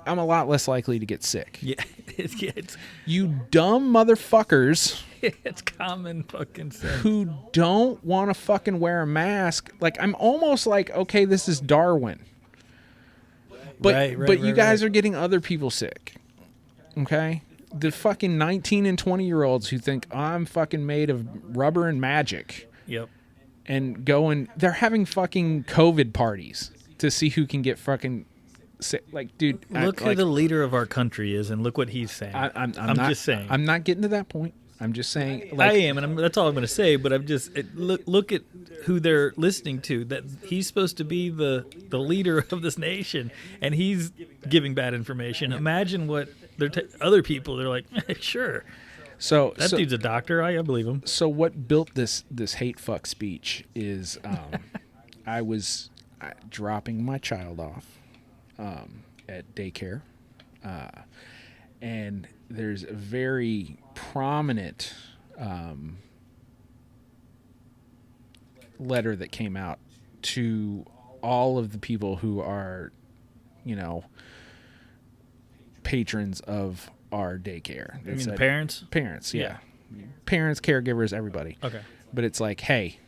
I'm a lot less likely to get sick. Yeah, it's you dumb motherfuckers. It's common fucking sense. Who don't want to fucking wear a mask. Like, I'm almost like, okay, this is Darwin. But you guys are getting other people sick. Okay? The fucking 19 and 20-year-olds who think I'm fucking made of rubber and magic. Yep. And they're having fucking COVID parties to see who can get fucking sick. Like, dude. Look who the leader of our country is, and look what he's saying. I'm just saying. I'm not getting to that point. I'm just saying. Like, I am, and that's all I'm going to say. But I'm just look at who they're listening to. That he's supposed to be the leader of this nation, and he's giving bad information. Imagine what other people. They're like, sure. So dude's a doctor. I believe him. So what built this hate fuck speech is I was dropping my child off at daycare, and there's a very prominent letter that came out to all of the people who are, patrons of our daycare. You mean the parents? Parents, yeah. Parents, caregivers, everybody. Okay. But it's like, hey,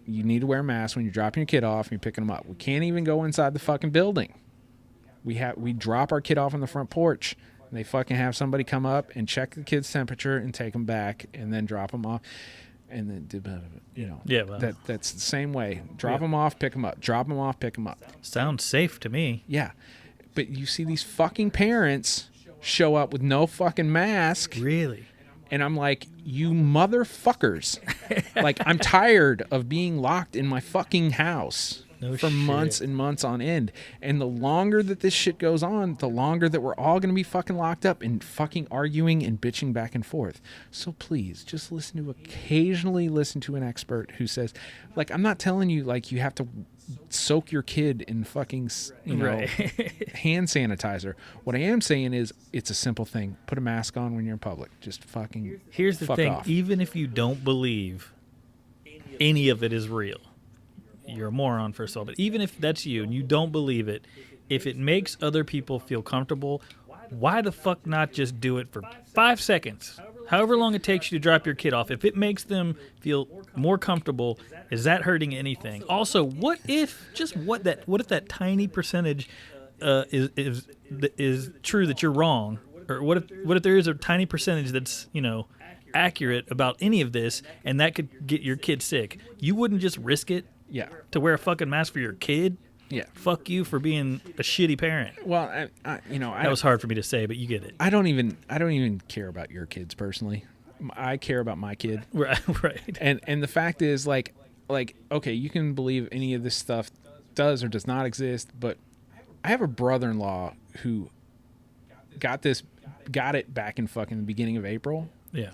you need to wear a mask when you're dropping your kid off and you're picking them up. We can't even go inside the fucking building. We drop our kid off on the front porch, and they fucking have somebody come up and check the kid's temperature and take them back and then drop them off. And then, that's the same way. Drop them off, pick them up. Drop them off, pick them up. Sounds safe to me. Yeah. But you see these fucking parents show up with no fucking mask. Really? And I'm like, you motherfuckers. Like, I'm tired of being locked in my fucking house for months and months on end. And the longer that this shit goes on, the longer that we're all going to be fucking locked up and fucking arguing and bitching back and forth. So please, just occasionally listen to an expert who says, like, I'm not telling you, like, you have to soak your kid in fucking, hand sanitizer. What I am saying is, it's a simple thing. Put a mask on when you're in public. Just fucking Here's the fuck thing. off. Even if you don't believe any of it is real, you're a moron, first of all. But even if that's you and you don't believe it, if it makes other people feel comfortable, why the fuck not just do it for 5 seconds? However long it takes you to drop your kid off. If it makes them feel more comfortable, is that hurting anything? Also, what if that tiny percentage is true that you're wrong? Or what if there is a tiny percentage that's, accurate about any of this, and that could get your kid sick? You wouldn't just risk it? Yeah. To wear a fucking mask for your kid? Yeah. Fuck you for being a shitty parent. Well, That was hard for me to say, but you get it. I don't even care about your kids personally. I care about my kid. Right. And the fact is, like, okay, you can believe any of this stuff does or does not exist, but I have a brother-in-law who got it back in fucking the beginning of April. Yeah.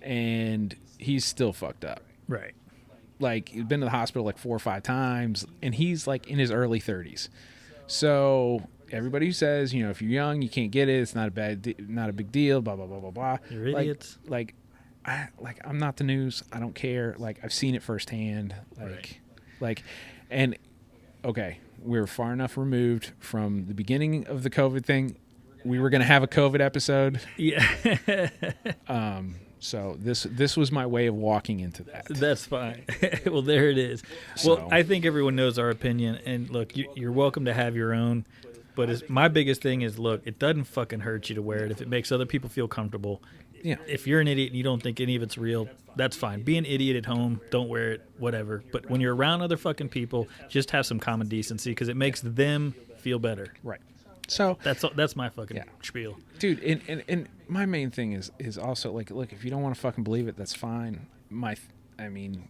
And he's still fucked up. Right. Like, he's been to the hospital like 4 or 5 times, and he's like in his early 30s. So everybody who says, if you're young, you can't get it, it's not a big deal, blah blah blah blah blah. You're idiots. I'm not the news. I don't care. Like, I've seen it firsthand. And okay, we're far enough removed from the beginning of the COVID thing. We were going to have a COVID episode. Yeah. So this was my way of walking into that. That's fine. Well, there it is. Well, I think everyone knows our opinion, and look, you're welcome to have your own. But my biggest thing is, look, it doesn't fucking hurt you to wear it if it makes other people feel comfortable. Yeah. If you're an idiot and you don't think any of it's real, that's fine. Be an idiot at home. Don't wear it. Whatever. But when you're around other fucking people, just have some common decency because it makes them feel better. Right. So that's my fucking spiel, dude. And my main thing is also, like, look, if you don't want to fucking believe it, that's fine.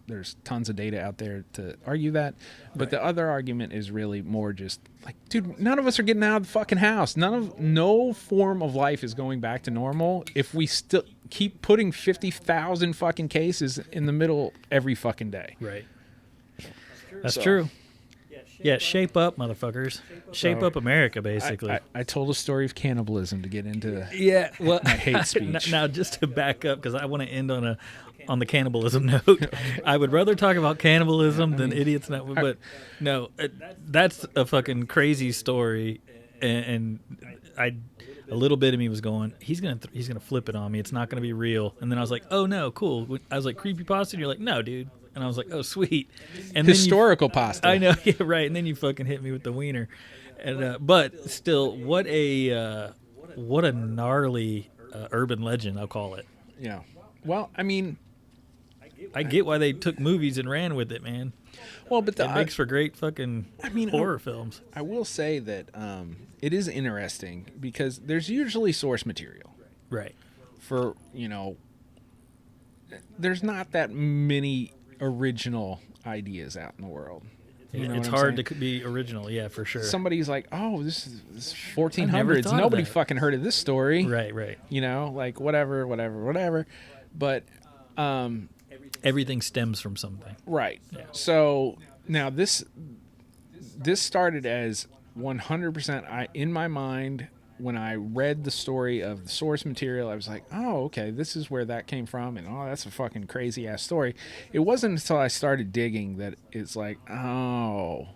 There's tons of data out there to argue that, but the other argument is really more just like, dude, none of us are getting out of the fucking house. No form of life is going back to normal if we still keep putting 50,000 fucking cases in the middle every fucking day. Right. That's true. Yeah, shape up, motherfuckers. Shape up America, basically. I told a story of cannibalism to get into my hate speech. Now, just to back up, because I want to end on the cannibalism note. I would rather talk about cannibalism than idiots. But no, that's a fucking crazy story, and a little bit of me was going, he's gonna flip it on me. It's not gonna be real. And then I was like, oh no, cool. I was like, creepypasta, and you're like, no, dude. And I was like, oh, sweet. And historical pasta. I know, yeah, right. And then you fucking hit me with the wiener. And but still, what a gnarly urban legend, I'll call it. Yeah. Well, I get why they took movies and ran with it, man. Well, but it makes for great fucking horror films. I will say that it is interesting because there's usually source material. Right. For, there's not that many original ideas out in the world. It's hard to be original, yeah, for sure. Somebody's like, oh, this is 1400s. Nobody fucking heard of this story. Right. Like, whatever. But everything stems from something. Right. Yeah. So now this started as 100% in my mind. When I read the story of the source material, I was like, oh, okay, this is where that came from, and oh, that's a fucking crazy ass story. It wasn't until I started digging that it's like, oh,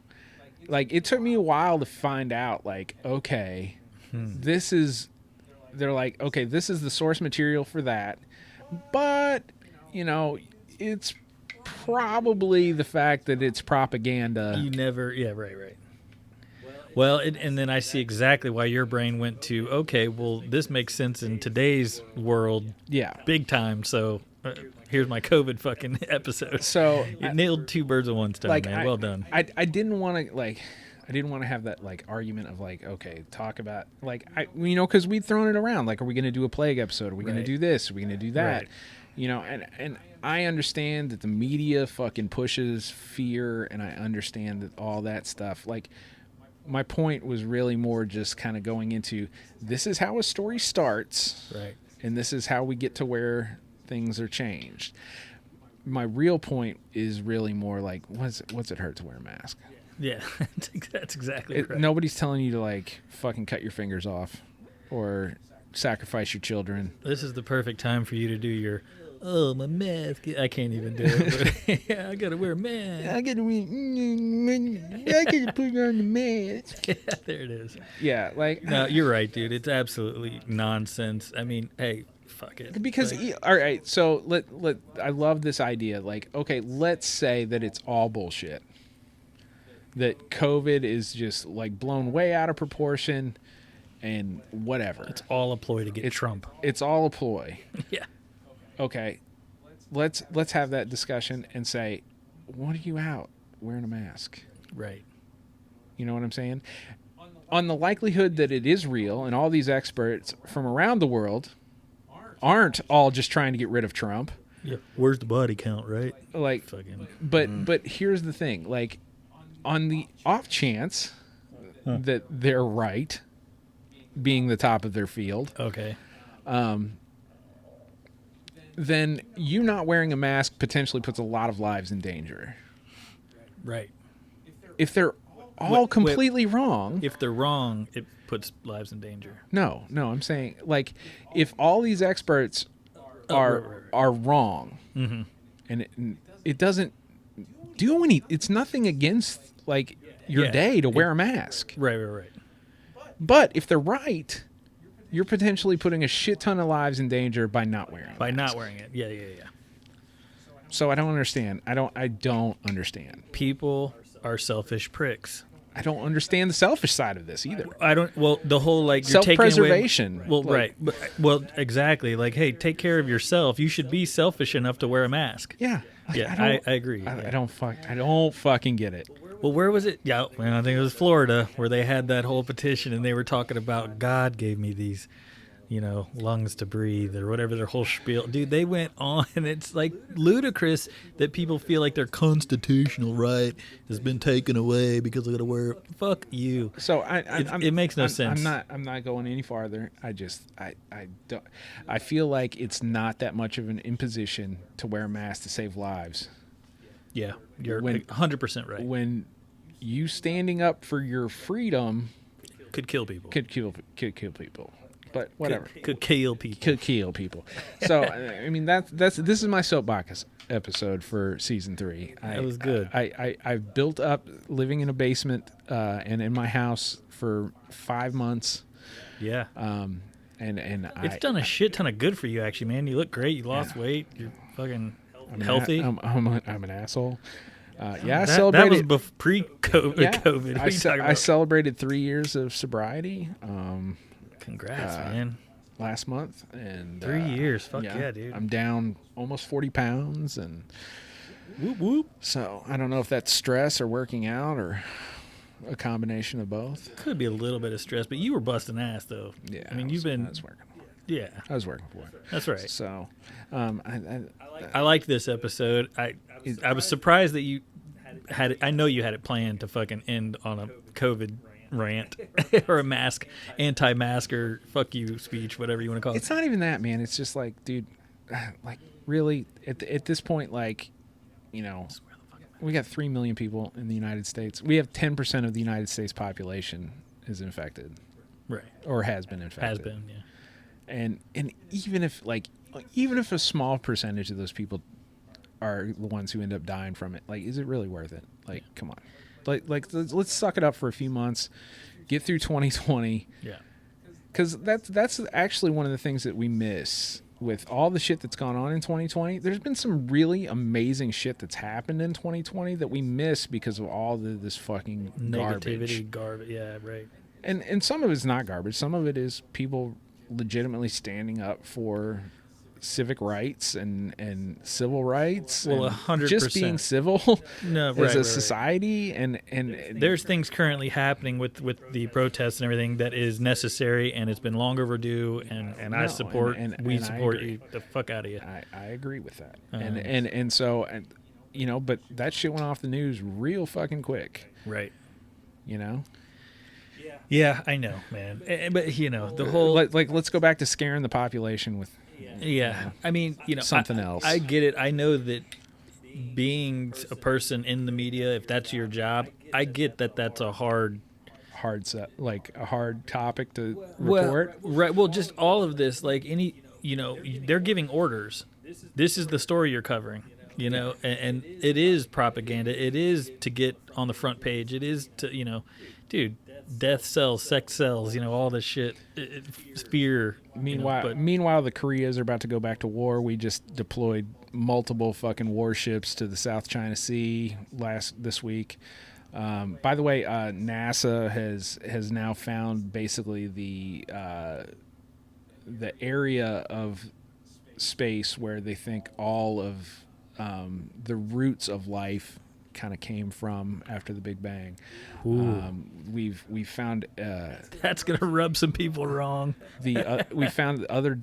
like, it took me a while to find out, like, okay, they're like, okay, this is the source material for that, but, it's probably the fact that it's propaganda. Right. Well, and then I see exactly why your brain went to, okay, well, this makes sense in today's world. Yeah. Big time. So here's my COVID fucking episode. So you nailed 2 birds with 1 stone, man. Well done. I didn't want to have that, like, argument of, like, okay, talk about, like, because we'd thrown it around. Like, are we going to do a plague episode? Are we going to do this? Are we going to do that? Right. And I understand that the media fucking pushes fear, and I understand that all that stuff. Like, my point was really more just kind of going into, this is how a story starts, right? And this is how we get to where things are changed. My real point is really more like, what's it hurt to wear a mask? Yeah, that's exactly right. Nobody's telling you to, like, fucking cut your fingers off or sacrifice your children. This is the perfect time for you to do your, oh, my mask. I can't even do it. But yeah, I gotta wear a mask. I gotta put on the mask. Yeah, there it is. Yeah, like, no, you're right, dude. It's absolutely nonsense. I mean, hey, fuck it. Because all right, so I love this idea. Like, okay, let's say that it's all bullshit. That COVID is just, like, blown way out of proportion and whatever. It's all a ploy to get Trump. It's all a ploy. Yeah. Okay, let's have that discussion and say, what are you out wearing a mask? Right. You know what I'm saying? On the likelihood that it is real and all these experts from around the world aren't all just trying to get rid of Trump. Yeah. Where's the body count, right? Like, Fucking. but here's the thing. Like, on the off chance that they're right, being the top of their field, Okay. then you not wearing a mask potentially puts a lot of lives in danger. Right. If they're all completely wrong. If they're wrong, it puts lives in danger. No, I'm saying, like, if all these experts are wrong, and it doesn't do any, it's nothing against, like, your day to wear a mask. Right. But if they're right, you're potentially putting a shit ton of lives in danger by not wearing it. By not wearing it. Yeah. So I don't understand. I don't understand. People are selfish pricks. I don't understand the selfish side of this either. I don't. Well, the whole like you're self-preservation. Taking away, well, like, right. Well, exactly. Like, hey, take care of yourself. You should be selfish enough to wear a mask. Yeah. Yeah, I agree. I don't fucking get it. Well, where was it? Yeah, well, I think it was Florida where they had that whole petition and they were talking about God gave me these, lungs to breathe or whatever their whole spiel. Dude, they went on and it's like ludicrous that people feel like their constitutional right has been taken away because they're gonna wear. Fuck you. So it makes no sense. I'm not going any farther. I don't. I feel like it's not that much of an imposition to wear a mask to save lives. Yeah, you're 100% right. When you standing up for your freedom could kill people. Could kill people. But whatever. Could kill people. Could kill people. So I mean this is my soapbox episode for season 3. That was good. I've built up living in a basement and in my house for 5 months. Yeah. And it's done a shit ton of good for you, actually, man. You look great. You lost weight. You're fucking healthy. I'm an asshole. I That celebrated. was pre-COVID. I celebrated 3 years of sobriety. Congrats, man. Last month, and 3 years. Fuck yeah, dude. I'm down almost 40 pounds, and whoop whoop. So I don't know if that's stress or working out or a combination of both. Could be a little bit of stress, but you were busting ass though. Yeah, I mean, I was working. Yeah, I was working for it. That's right. So, I liked this episode. I was surprised that you had it. I know you had it planned to fucking end on a COVID rant or a anti-mask or fuck you speech, whatever you want to call it. It's not even that, man. It's just like, dude, like really at this point, like, we got 3 million people in the United States. We have 10% of the United States population is infected. Right. Or has been infected. Has been, yeah. And even if a small percentage of those people are the ones who end up dying from it, like, is it really worth it? Like, come on. Like let's suck it up for a few months, get through 2020. Yeah. Because that's actually one of the things that we miss with all the shit that's gone on in 2020. There's been some really amazing shit that's happened in 2020 that we miss because of all this fucking negativity, garbage. Yeah, right. And some of it's not garbage. Some of it is people legitimately standing up for civic rights and civil rights. Well, 100%. Just being civil as a society. And there's things currently happening with the protests and everything that is necessary, and it's been long overdue. And I support. We support you the fuck out of you. I agree with that. So but that shit went off the news real fucking quick. Right. Yeah, I know, man. But the whole let's go back to scaring the population with. Yeah, I mean, something else. I get it. I know that being a person in the media, if that's your job, I get that that's a hard topic to report. Right. Well, just all of this, like they're giving orders. This is the story you're covering, and it is propaganda. It is to get on the front page. It is to, dude. Death sells, sex sells, all this shit. Fear. Meanwhile, the Koreas are about to go back to war. We just deployed multiple fucking warships to the South China Sea this week. By the way, NASA has now found basically the area of space where they think all of the roots of life kind of came from after the Big Bang. Ooh. We've found That's gonna rub some people wrong. we found other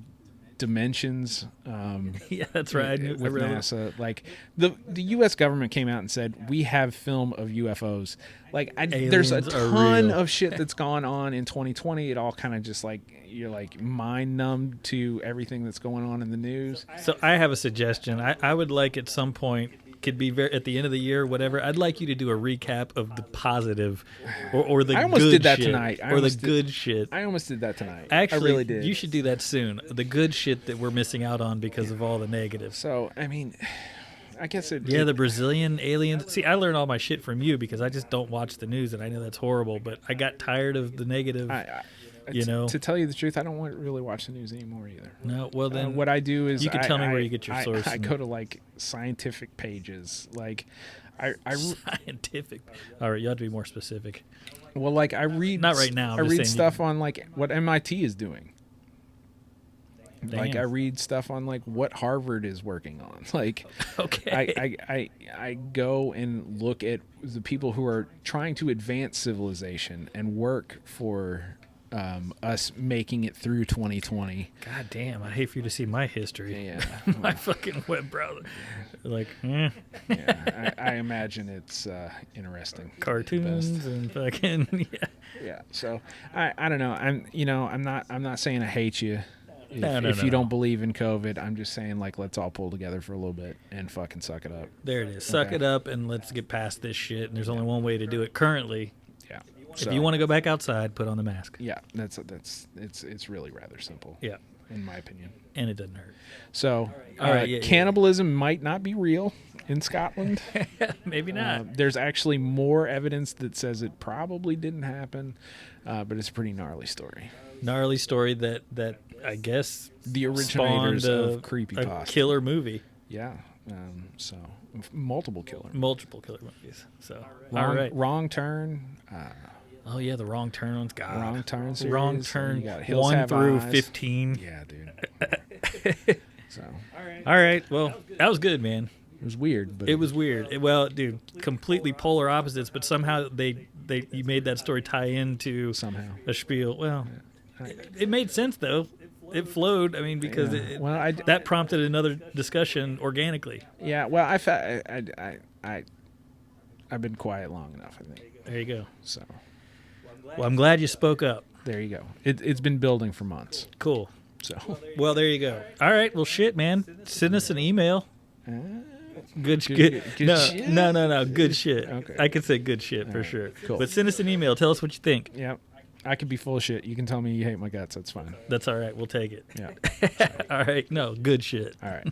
dimensions. Yeah, that's right. With NASA, like the U.S. government came out and said we have film of UFOs. Like there's a Aliens are ton real. of shit that's gone on in 2020. It all kind of just like you're like mind numbed to everything that's going on in the news. So I have a suggestion. I would like at some point, could be at the end of the year, whatever. I'd like you to do a recap of the positive, or the I almost good did that shit, tonight. or the good shit. I almost did that tonight. Actually, I really did. You should do that soon. The good shit that we're missing out on because of all the negatives. So I mean, I guess it. Yeah, the Brazilian aliens. See, I learned all my shit from you because I just don't watch the news, and I know that's horrible. But I got tired of the negative. You know, to tell you the truth, I don't really watch the news anymore either. No, well then, what I do is you can tell me where you get your source. I go to like scientific pages, like I scientific. All right, you have to be more specific. Well, like I read not right now. I read stuff on like what MIT is doing. Damn. Like I read stuff on like what Harvard is working on. Like, okay, I go and look at the people who are trying to advance civilization and work for us making it through 2020. God damn, I hate for you to see my history. Yeah, my fucking web browser. Like, yeah, I imagine it's interesting. Cartoons and fucking yeah. So I don't know. I'm not saying I hate you. If you don't believe in COVID, I'm just saying like let's all pull together for a little bit and fucking suck it up. There it is. Suck it up and let's get past this shit. And there's only one way to do it currently. Yeah. If you want to go back outside, put on the mask. Yeah, it's really rather simple. Yeah, in my opinion, and it doesn't hurt. So, cannibalism might not be real in Scotland. Maybe not. There's actually more evidence that says it probably didn't happen, but it's a pretty gnarly story. Gnarly story that I guess the originators of Creepypasta, a killer movie. Yeah. So multiple killer movies. So Wrong Turn. Oh yeah, the Wrong Turn one's got Wrong Turn series. Wrong Turn 1 through 15. Yeah, dude. So all right, well that was good, man. It was weird, but it was weird. Well, dude, completely polar opposites, but somehow you made that story tie into a spiel. Well, it made sense though. It flowed. I mean, because that prompted another discussion organically. Yeah. Well, I've been quiet long enough, I think. There you go. So. Well, I'm glad you spoke up. There you go. It's been building for months. Cool. So. Well, there you go. All right. Well, shit, man. Send us an email. Good shit. No. Good shit. Okay. I can say good shit for sure. Cool. But send us an email. Tell us what you think. Yeah. I could be full of shit. You can tell me you hate my guts. That's fine. That's all right. We'll take it. Yeah. All right. No, good shit. All right.